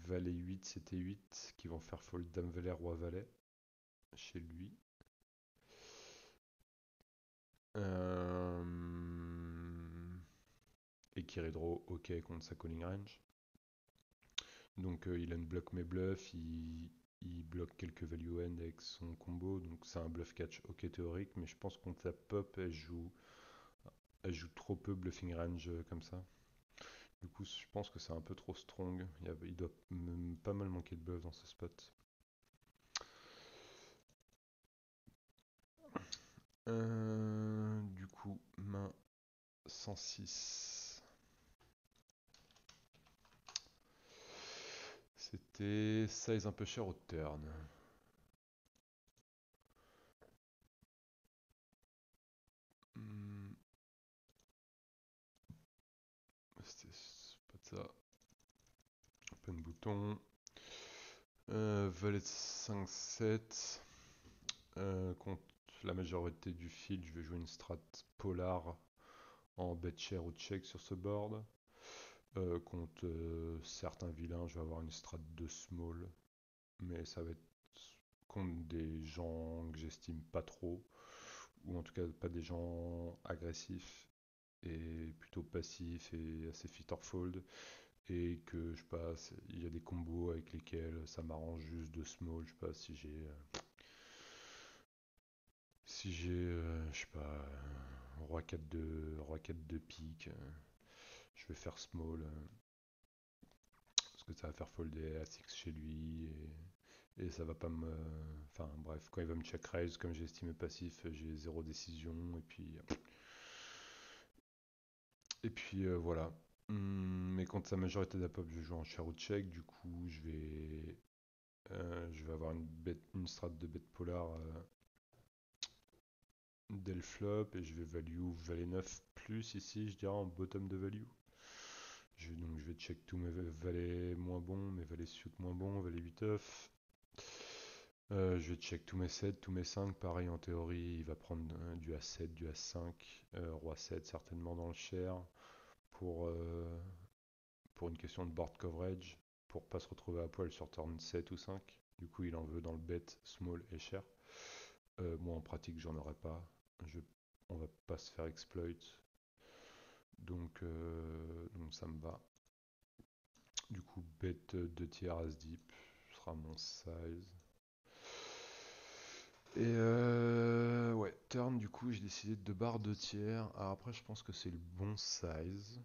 valets 8, CT 8 qui vont faire fold dame valet, roi valet chez lui. Euh, et qui redraw ok contre sa calling range. Donc il unblock mes bluffs, il bloque quelques value end avec son combo, donc c'est un bluff catch ok théorique, mais je pense contre sa pop, elle joue trop peu bluffing range comme ça. Du coup, je pense que c'est un peu trop strong. Il doit pas mal manquer de bluff dans ce spot. Du coup, main 106. C'était size un peu cher au turn. Hmm, c'est pas de ça. Open bouton. Valet de 5-7. Contre la majorité du field, je vais jouer une strat polar en bet share ou check sur ce board. Contre certains vilains, je vais avoir une strat de small, mais ça va être contre des gens que j'estime pas trop, ou en tout cas pas des gens agressifs et plutôt passifs et assez fit or fold, et que je passe, il y a des combos avec lesquels ça m'arrange juste de small, je sais pas si j'ai je sais pas, roi 4 de pique, je vais faire small, parce que ça va faire folder A6 chez lui, et ça va pas me. Enfin bref, quand il va me check raise, comme j'ai estimé passif, j'ai zéro décision, voilà. Mais contre sa majorité d'apop, je joue en share ou check, du coup je vais avoir une strat de bet polar dès le flop, et je vais value valet 9 plus ici, je dirais en bottom de value. Donc je vais check tous mes valets moins bons, mes valets suit moins bons, valet 8 off. Je vais check tous mes 7, tous mes 5. Pareil, en théorie, il va prendre du A7, du A5, roi 7 certainement dans le share pour, euh, pour une question de board coverage. pour pas se retrouver à poil sur turn 7 ou 5. Du coup, il en veut dans le bet, small et cher. Moi, en pratique, j'en aurais pas. Je, on va pas se faire exploit. Donc ça me va. Du coup, bet 2 tiers as deep sera mon size. Et ouais, turn, du coup, j'ai décidé de 2 barres 2 tiers. Alors après, je pense que c'est le bon size.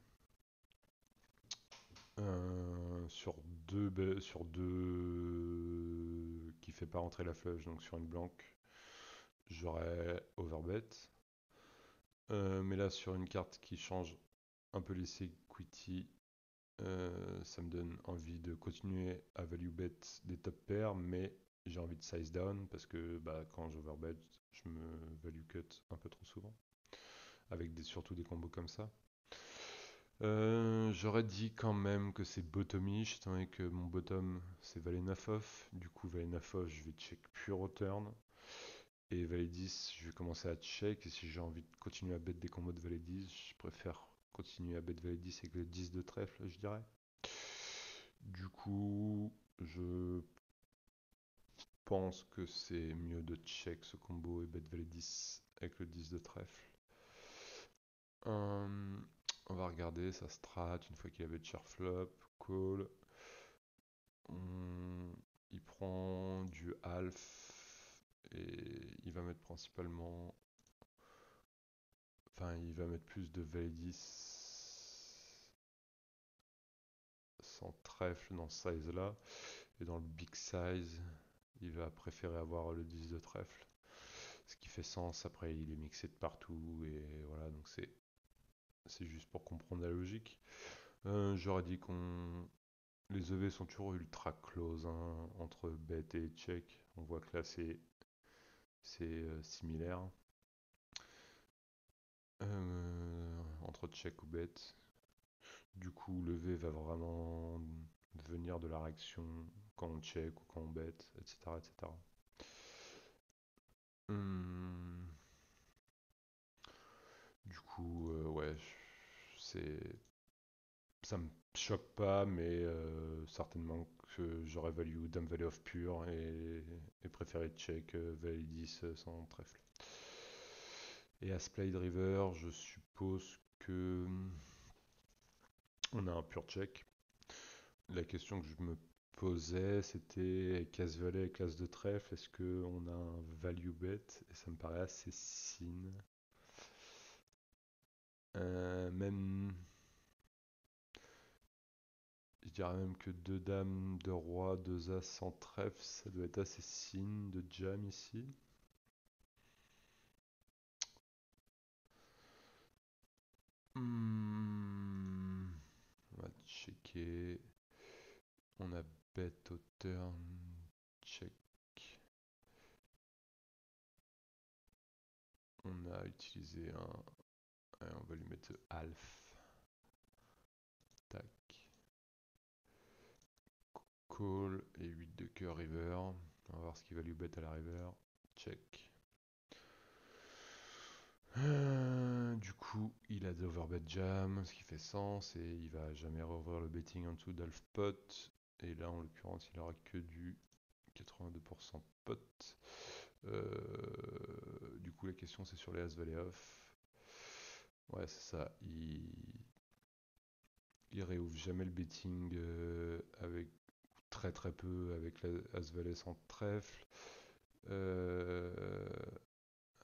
Sur deux qui fait pas rentrer la flush, donc sur une blanque, j'aurais overbet. Mais là, sur une carte qui change un peu les equity, ça me donne envie de continuer à value bet des top pairs, mais j'ai envie de size down parce que bah, quand j'overbet, je me value cut un peu trop souvent, avec surtout des combos comme ça. J'aurais dit quand même que c'est bottomish, étant donné que mon bottom c'est valet 9 off. Du coup, valet 9 off, je vais check pure turn. Et valet 10, je vais commencer à check. Et si j'ai envie de continuer à bet des combos de valet 10, je préfère continuer à bet valet 10 avec le 10 de trèfle, je dirais. Du coup, je pense que c'est mieux de check ce combo et bet valet 10 avec le 10 de trèfle. On va regarder sa strat une fois qu'il avait cher flop, call. Il prend du half et il va mettre principalement. Enfin, il va mettre plus de valet 10 sans trèfle dans ce size là. Et dans le big size, il va préférer avoir le 10 de trèfle. Ce qui fait sens, après il est mixé de partout et voilà, donc c'est juste pour comprendre la logique. J'aurais dit qu'on les EV sont toujours ultra close hein, entre bet et check. On voit que là c'est similaire. Entre check ou bet. Du coup, le V va vraiment venir de la réaction quand on check ou quand on bet, etc. etc. Hum, du coup, ouais, c'est ça me choque pas, mais certainement que j'aurais value Dame Valley of Pure et préféré check Valley 10 sans trèfle. Et à Splade River, je suppose que on a un pure check. La question que je me posais, c'était Casse Valet et classe de trèfle, est-ce qu'on a un value bet? Et ça me paraît assez sin. Même Je dirais même que deux dames, deux rois, deux as sans trèfle, ça doit être assez signe de jam ici. On va checker. On a bet au turn, check. On a utilisé un. On va lui mettre half. Tac. Call et 8 de cœur river. On va voir ce qu'il va lui bet à la river. Check. Du coup, il a d'overbet jam, ce qui fait sens, et il va jamais rouvrir le betting en dessous d'half pot. Et là, en l'occurrence, il aura que du 82% pot. Du coup, la question c'est sur les as valet off. Ouais, c'est ça. Il réouvre jamais le betting avec très très peu avec l'as valet sans trèfle.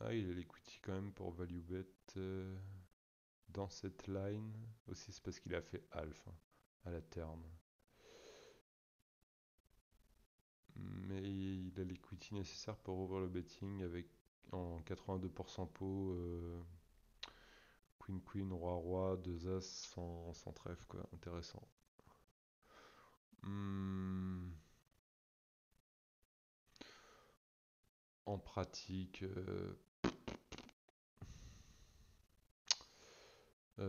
Ah, il a l'equity quand même pour value bet dans cette line. Aussi, c'est parce qu'il a fait half hein, à la turn. Mais il a l'equity nécessaire pour ouvrir le betting avec en 82% pot Queen Queen, Roi Roi, 2 As sans trèfle quoi. Intéressant. Hmm, En pratique,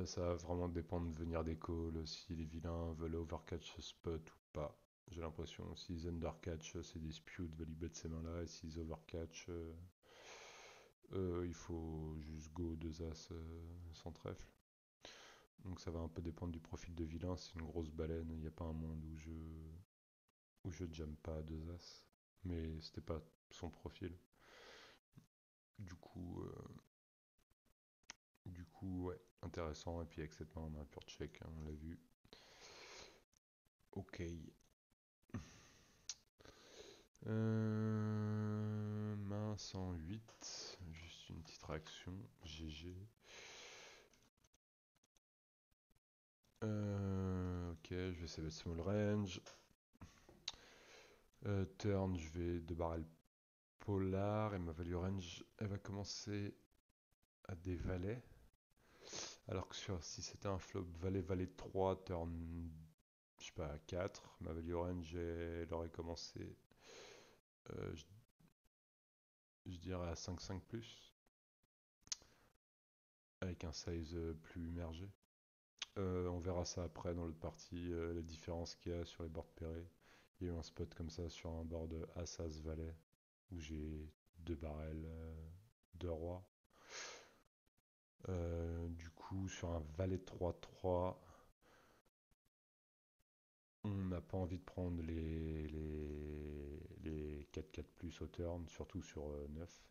ça va vraiment dépendre de venir des calls, si les vilains veulent overcatch ce spot ou pas. J'ai l'impression, s'ils undercatch ces disputes, value bet ces mains-là, et s'ils overcatch, il faut juste go 2 As sans trèfle. Donc ça va un peu dépendre du profil de vilain, c'est une grosse baleine, il n'y a pas un monde où où je jamme pas à deux as, mais c'était pas son profil. Du coup, ouais, intéressant. Et puis avec cette main, on a un pure check, hein, on l'a vu. Ok. Main 108, juste une petite réaction. GG. Ok, je vais essayer de small range. Turn, je vais de barrel polar et ma value range, elle va commencer à des valets. Alors que si c'était un flop valet 3 turn, je sais pas, 4, ma value range, elle aurait commencé, euh, je, je dirais à 5-5 plus, avec un size plus immergé. On verra ça après dans l'autre partie, la différence qu'il y a sur les boards pairés. Il y a eu un spot comme ça sur un board As-As Valet, où j'ai deux barrels, deux rois. Du coup, sur un valet 3-3, on n'a pas envie de prendre les 4-4 plus au turn, surtout sur 9.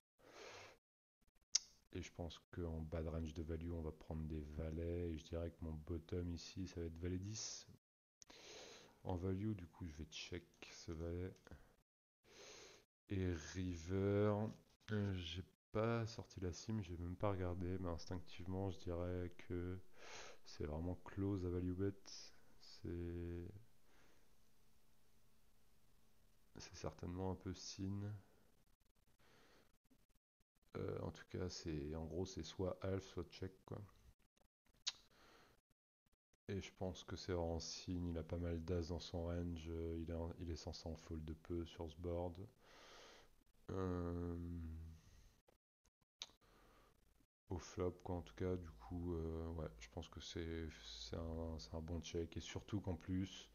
Et je pense qu'en bas de range de value, on va prendre des valets. Et je dirais que mon bottom ici, ça va être valet 10. En value, du coup, je vais check ce valet. Et river, j'ai pas sorti la sim, j'ai même pas regardé, mais instinctivement, je dirais que c'est vraiment close à value bet. C'est c'est certainement un peu sin. En tout cas, en gros, c'est soit half, soit check, quoi. Et je pense que c'est en signe, il a pas mal d'as dans son range, il est censé en fold de peu sur ce board. Euh, Au flop, quoi, en tout cas, du coup, ouais, je pense que c'est un bon check. Et surtout qu'en plus,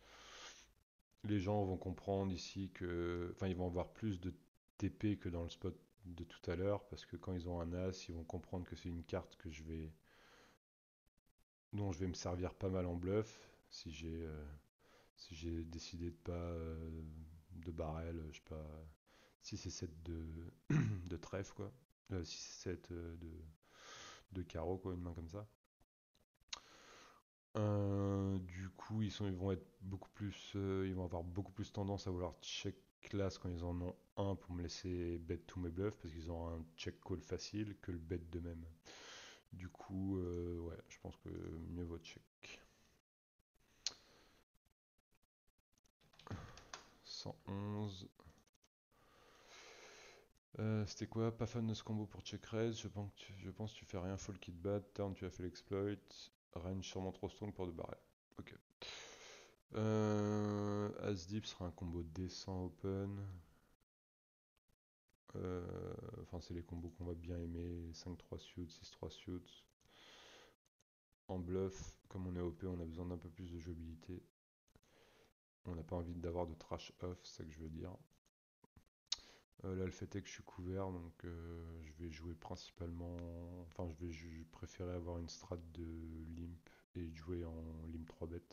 les gens vont comprendre ici que. Enfin, ils vont avoir plus de TP que dans le spot de tout à l'heure, parce que quand ils ont un as, ils vont comprendre que c'est une carte dont je vais me servir pas mal en bluff si j'ai décidé de pas de barrel, je sais pas, si c'est 7 de trèfle quoi, si c'est 7 de carreau quoi, une main comme ça. Du coup, ils vont être beaucoup plus, ils vont avoir beaucoup plus tendance à vouloir check class quand ils en ont un pour me laisser bet tous mes bluffs parce qu'ils ont un check call facile que le bet de même. Du coup, ouais, je pense que mieux vaut check. 111. C'était quoi? Pas fan de ce combo pour check raise. Je pense que tu fais rien full kit bad. Turn, tu as fait l'exploit. Range sûrement trop strong pour de barrel. Ok. As deep sera un combo décent open. Enfin, c'est les combos qu'on va bien aimer. 5-3 suits, 6-3 suits. En bluff, comme on est OP, on a besoin d'un peu plus de jouabilité. On n'a pas envie d'avoir de trash off, c'est ça que je veux dire. Là, le fait est que je suis couvert, donc je vais jouer principalement. Enfin, je préférais avoir une strat de limp et jouer en limp 3 bet.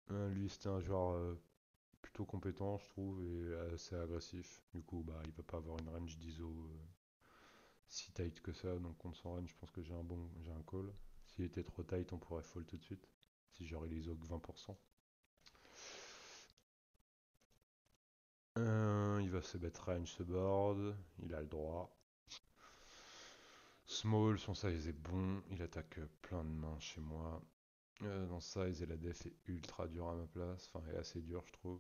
Lui, c'était un joueur plutôt compétent, je trouve, et assez agressif. Du coup, bah, il va pas avoir une range d'ISO si tight que ça, donc contre son range, je pense que j'ai un call. S'il était trop tight, on pourrait fold tout de suite. Si j'aurais l'ISO que 20%. Il va se bet range ce board, il a le droit. Small, son size est bon, il attaque plein de mains chez moi. Dans size et la def est ultra dur à ma place, enfin est assez dur je trouve.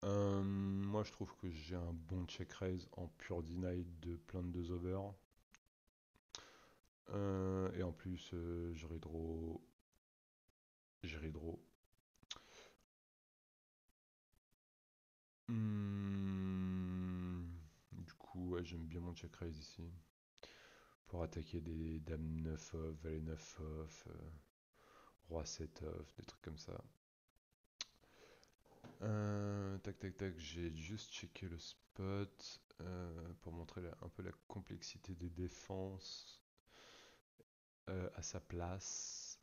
Moi je trouve que j'ai un bon check raise en pure deny de plein de 2 over. Et en plus je redraw. J'ai redraw. Du coup ouais, j'aime bien mon check raise ici. Pour attaquer des dames 9 off, valet 9 off, roi 7 off, des trucs comme ça. Tac tac tac, j'ai juste checké le spot pour montrer un peu la complexité des défenses à sa place.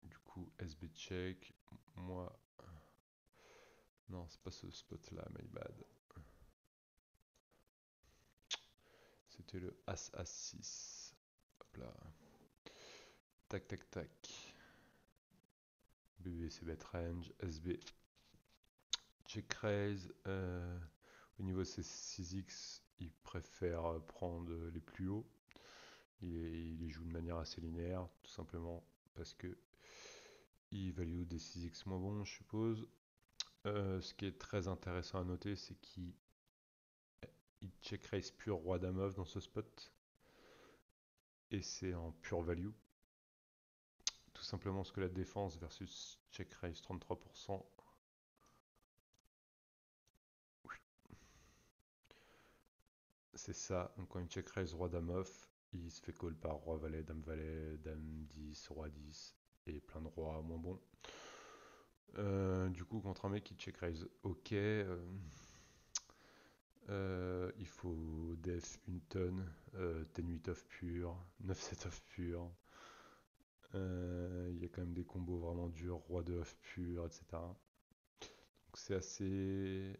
Du coup, SB check. Moi, non, c'est pas ce spot là, my bad. C'était le As As 6. Hop là. Tac tac tac. BB c'est bet range. SB check raise. Au niveau de ses 6x, il préfère prendre les plus hauts. Il les joue de manière assez linéaire, tout simplement parce que il value des 6x moins bons, je suppose. Ce qui est très intéressant à noter, c'est qu'il check raise pur roi dame off dans ce spot. Et c'est en pure value. Tout simplement parce que la défense versus check raise 33%. C'est ça. Donc quand il check raise roi dame off, il se fait call par roi valet, dame 10, roi 10 et plein de rois moins bons. Du coup, contre un mec qui check raise ok, il faut def une tonne, 10-8 off pur, 9-7 off pur. Il y a quand même des combos vraiment durs, roi de off pur, etc. Donc c'est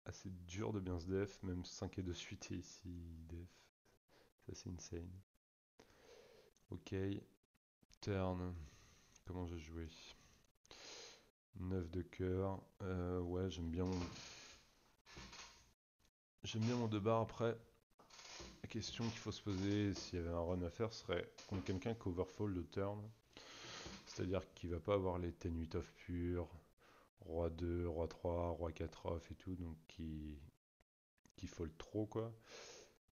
assez dur de bien se def, même 5 et de suite et ici def. C'est assez insane. Ok, turn, comment j'ai joué? 9 de cœur, ouais j'aime bien mon 2 bar après. La question qu'il faut se poser s'il y avait un run à faire serait contre quelqu'un qui overfold de turn. C'est-à-dire qu'il va pas avoir les 10-8 off pur, roi 2, roi 3, roi 4 off et tout, donc qui fold trop quoi.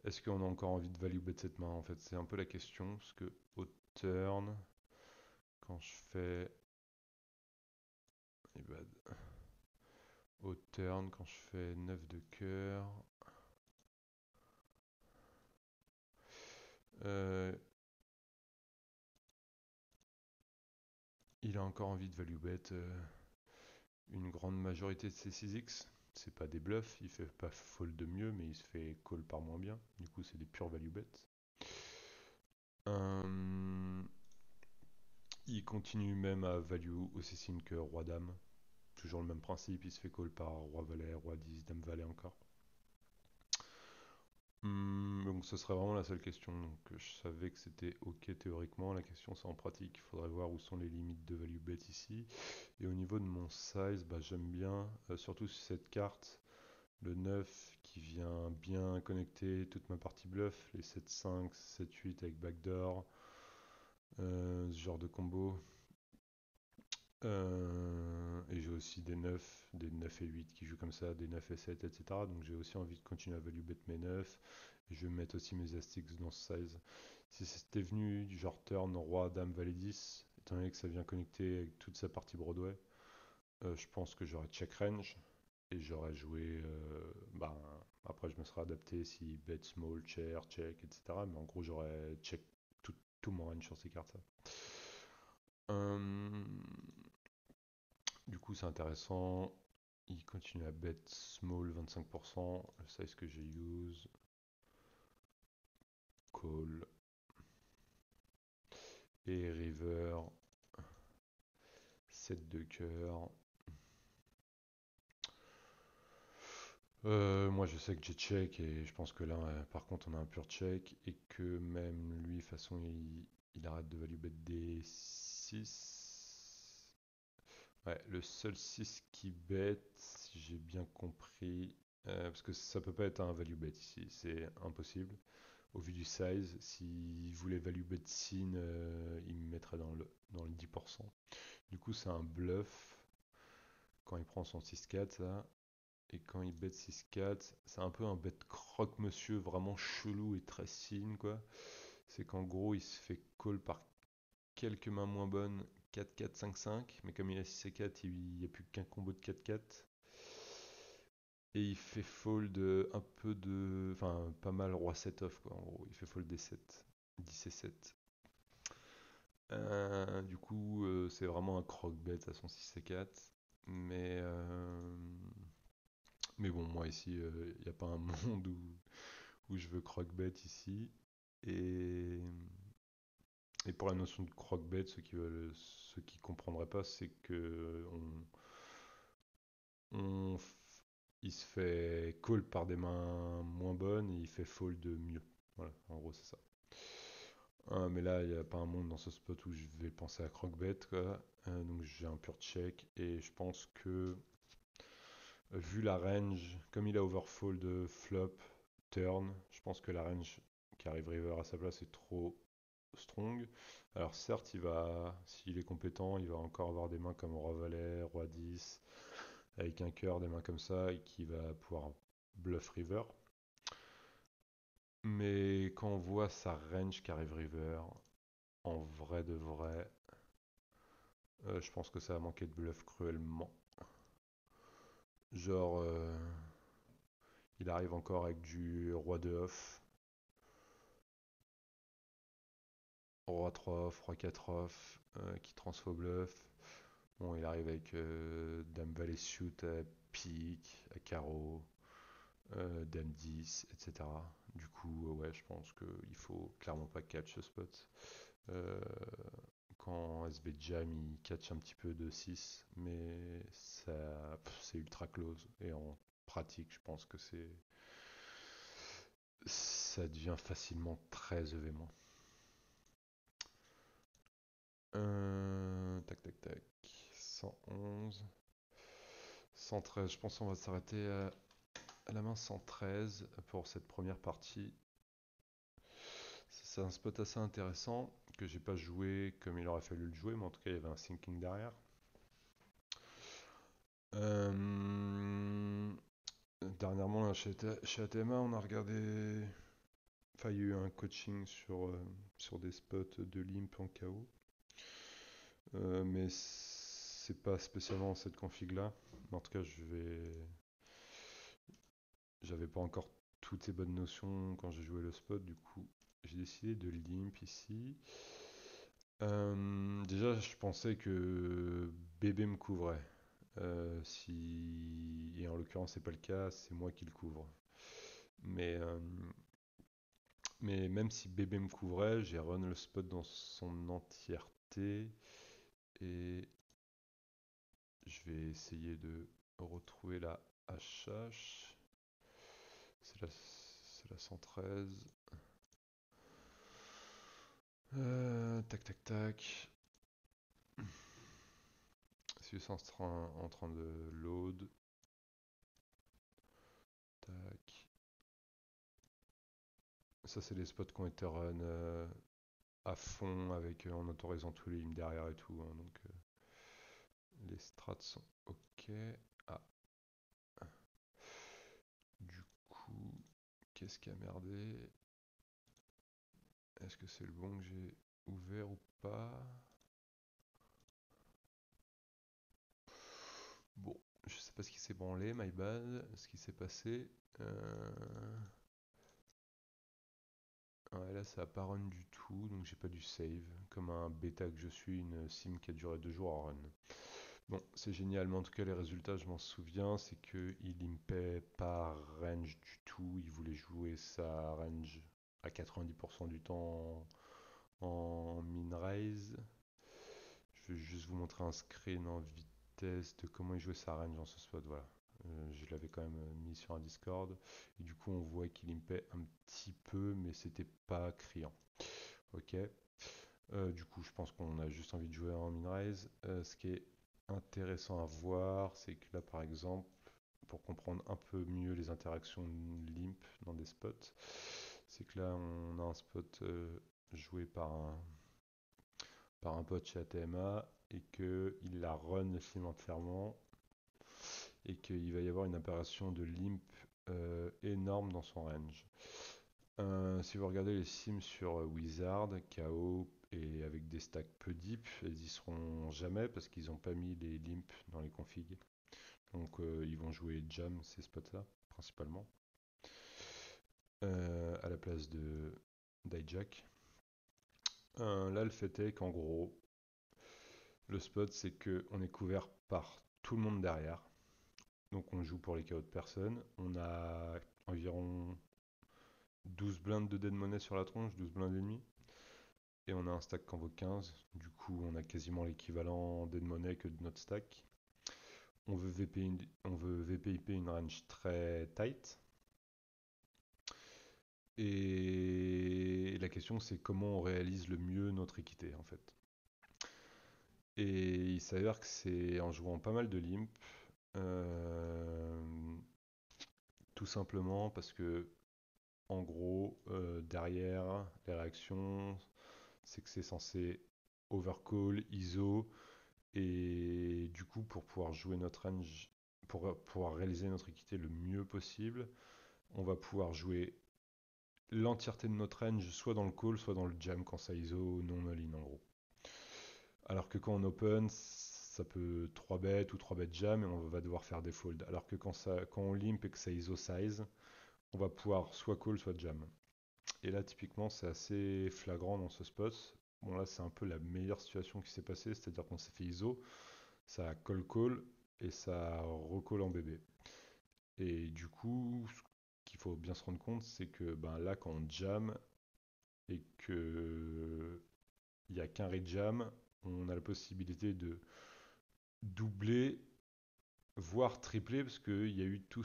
Est-ce qu'on a encore envie de value bet cette main en fait? C'est un peu la question, parce que au turn, quand je fais. Eh ben, au turn, quand je fais 9 de cœur. euh, il a encore envie de value bet une grande majorité de ses 6x. C'est pas des bluffs, il fait pas fold de mieux, mais il se fait call par moins bien. Du coup, c'est des pures value bets. Il continue même à value aussi signe que roi-dame. Toujours le même principe, il se fait call par roi-valet, roi-10, dame-valet encore. Donc ce serait vraiment la seule question. Donc je savais que c'était ok théoriquement. La question c'est en pratique. Il faudrait voir où sont les limites de value bet ici. Et au niveau de mon size, bah, j'aime bien, surtout sur cette carte, le 9 qui vient bien connecter toute ma partie bluff, les 7-5, 7-8 avec backdoor, ce genre de combo. Et j'ai aussi des 9 et 8 qui jouent comme ça, des 9 et 7, etc. Donc j'ai aussi envie de continuer à value bet mes 9. Et je vais mettre aussi mes astics dans ce size. Si c'était venu du genre turn, roi, dame, valet 10, étant donné que ça vient connecter avec toute sa partie Broadway, je pense que j'aurais check range. Et j'aurais joué. Ben, après, je me serais adapté si bet small, chair, check, etc. Mais en gros, j'aurais check tout mon range sur ces cartes-là. Euh, Du coup, c'est intéressant. Il continue à bet small 25%. Le size que j'ai use. Call. Et river. 7 de cœur. Moi, je sais que j'ai check et je pense que là, par contre, on a un pur check et que même lui, de toute façon, il arrête de value bet des 6. Ouais, le seul 6 qui bet, si j'ai bien compris, parce que ça peut pas être un value bet ici, c'est impossible. Au vu du size, s'il voulait value bet sin, il me mettrait dans le 10%. Du coup, c'est un bluff quand il prend son 6-4, ça. Et quand il bet 6-4, c'est un peu un bet croque-monsieur vraiment chelou et très sin, quoi. C'est qu'en gros, il se fait call par quelques mains moins bonnes, 4-4, 5-5, mais comme il a 6 et 4, il n'y a plus qu'un combo de 4-4. Et il fait fold un peu de. Enfin, pas mal roi 7 off, quoi, en gros. Il fait fold des 7, 10 et 7. Du coup, c'est vraiment un croque-bet à son 6 et 4. Mais, euh, mais bon, moi ici, il n'y a pas un monde où je veux croque-bet ici. Et, et pour la notion de croque-bête, ceux qui comprendraient pas, c'est que on f- il se fait call par des mains moins bonnes et il fait fold de mieux. Voilà, en gros c'est ça. Mais là, il n'y a pas un monde dans ce spot où je vais penser à croque-bet, quoi. Donc j'ai un pur check et je pense que vu la range, comme il a overfold flop, turn, je pense que la range qui arrive river à sa place est trop strong. Alors certes, s'il est compétent, il va encore avoir des mains comme roi valet, roi 10, avec un cœur, des mains comme ça, et qui va pouvoir bluff river. Mais quand on voit sa range qui arrive river, en vrai de vrai, je pense que ça a manqué de bluff cruellement. Genre, il arrive encore avec du roi de off, roi 3 off, roi 4 off, qui transfo bluff. Bon, il arrive avec dame valet suit à pique, à carreau, dame 10, etc. Du coup, ouais, je pense qu'il faut clairement pas catch ce spot. Euh, Quand SB Jam il catch un petit peu de 6, mais c'est ultra close. Et en pratique, je pense que ça devient facilement très EV-. Tac tac tac. 111. 113. Je pense qu'on va s'arrêter à la main 113 pour cette première partie. C'est un spot assez intéressant que j'ai pas joué comme il aurait fallu le jouer, mais en tout cas il y avait un sinking derrière. Euh, Dernièrement, là, chez ATMA, on a regardé. Enfin, il y a eu un coaching sur des spots de limp en KO. Mais c'est pas spécialement cette config-là. En tout cas, j'avais pas encore toutes les bonnes notions quand j'ai joué le spot. Du coup, j'ai décidé de limp ici. Déjà, je pensais que bébé me couvrait. Et en l'occurrence, c'est pas le cas, c'est moi qui le couvre. Mais, euh, mais même si bébé me couvrait, j'ai run le spot dans son entièreté et je vais essayer de retrouver la HH. C'est la 113. Tac tac tac. C'est en train de load. Tac. Ça, c'est les spots qui ont été run à fond en autorisant tous les lignes derrière et tout, hein, donc les strats sont ok. Ah, du coup, qu'est-ce qui a merdé? Est-ce que c'est le bon que j'ai ouvert ou pas? Bon, je sais pas ce qui s'est branlé, my bad, ce qui s'est passé. Ouais, là ça a pas run du tout, donc j'ai pas dû save. Comme un bêta que je suis, une sim qui a duré 2 jours à run. Bon, c'est génial, mais en tout cas les résultats, je m'en souviens, c'est qu'il impait pas range du tout, il voulait jouer sa range à 90% du temps en min-raise. Je vais juste vous montrer un screen en vitesse de comment il jouait sa range dans ce spot, voilà. Je l'avais quand même mis sur un Discord, et du coup on voit qu'il impait un petit peu, mais c'était pas criant. Ok. Du coup, je pense qu'on a juste envie de jouer en min-raise. Ce qui est intéressant à voir, c'est que là, par exemple, pour comprendre un peu mieux les interactions limp dans des spots, c'est que là, on a un spot joué par un pote chez ATMA et qu'il la run le sim entièrement et qu'il va y avoir une apparition de limp énorme dans son range. Si vous regardez les sims sur Wizard, KO et avec des stacks peu deep, elles y seront jamais parce qu'ils n'ont pas mis les limps dans les configs. Donc ils vont jouer jam ces spots-là principalement à la place de d'hijack. Là le fait est qu'en gros le spot c'est que on est couvert par tout le monde derrière. Donc on joue pour les KO de personne. On a environ 12 blindes de dead money sur la tronche, 12 blindes et demi. et on a un stack qui en vaut 15. Du coup, on a quasiment l'équivalent dead money que de notre stack. On veut VPIP une range très tight. Et la question, c'est comment on réalise le mieux notre équité, en fait. Et il s'avère que c'est en jouant pas mal de limp, euh, tout simplement parce que, en gros, derrière les réactions, c'est que c'est censé overcall, ISO, et du coup, pour pouvoir jouer notre range, pour pouvoir réaliser notre équité le mieux possible, on va pouvoir jouer l'entièreté de notre range soit dans le call, soit dans le jam quand ça ISO non all-in en gros. Alors que quand on open, ça peut 3 bet ou 3 bet jam et on va devoir faire des folds. Alors que quand on limp et que ça ISO size, on va pouvoir soit call, soit jam. Et là, typiquement, c'est assez flagrant dans ce spot. Bon, là, c'est un peu la meilleure situation qui s'est passée, c'est-à-dire qu'on s'est fait ISO, ça a call et ça recall en bébé. Et du coup, ce qu'il faut bien se rendre compte, c'est que ben, là, quand on jam et que il n'y a qu'un rejam, on a la possibilité de doubler, voire tripler, parce qu'il y a eu tout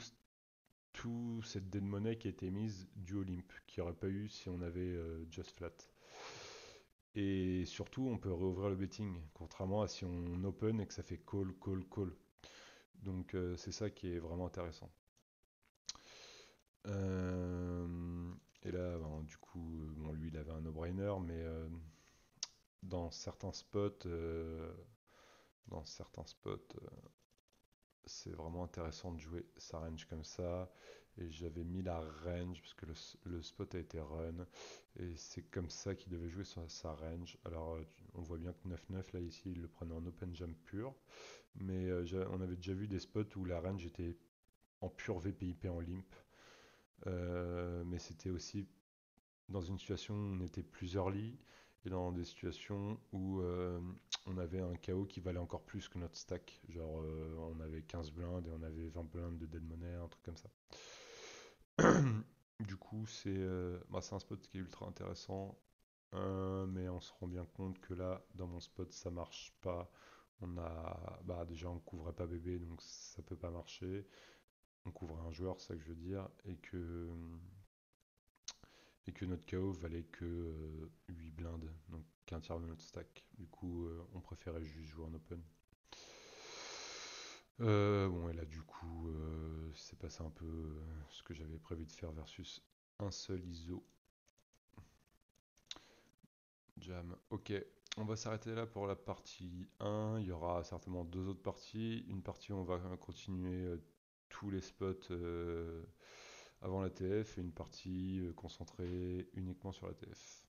cette dead money qui a été mise du Olympe, qu'il n'y aurait pas eu si on avait just flat. Et surtout, on peut réouvrir le betting, contrairement à si on open et que ça fait call. Donc c'est ça qui est vraiment intéressant. Euh, et là, ben, du coup, bon, lui, il avait un no-brainer, mais dans certains spots, dans certains spots, c'est vraiment intéressant de jouer sa range comme ça. Et j'avais mis la range parce que le spot a été run. Et c'est comme ça qu'il devait jouer sa range. Alors on voit bien que 9-9 là ici, il le prenait en open jump pur. Mais on avait déjà vu des spots où la range était en pur VPIP en limp. Mais c'était aussi dans une situation où on était plus early et dans des situations où on avait un KO qui valait encore plus que notre stack. Genre on avait 15 blindes et on avait 20 blindes de dead money, un truc comme ça. Du coup, c'est un spot qui est ultra intéressant, mais on se rend bien compte que là, dans mon spot, ça marche pas. Déjà, on couvrait pas bébé, donc ça peut pas marcher. On couvrait un joueur, c'est ça que je veux dire, et que notre KO valait que 8 blindes, donc qu'un tiers de notre stack. Du coup, on préférait juste jouer en open. Bon, et là, du coup, c'est passé un peu ce que j'avais prévu de faire versus un seul ISO. Jam. Ok, on va s'arrêter là pour la partie 1. Il y aura certainement deux autres parties. Une partie où on va continuer tous les spots avant la TF et une partie concentrée uniquement sur la TF.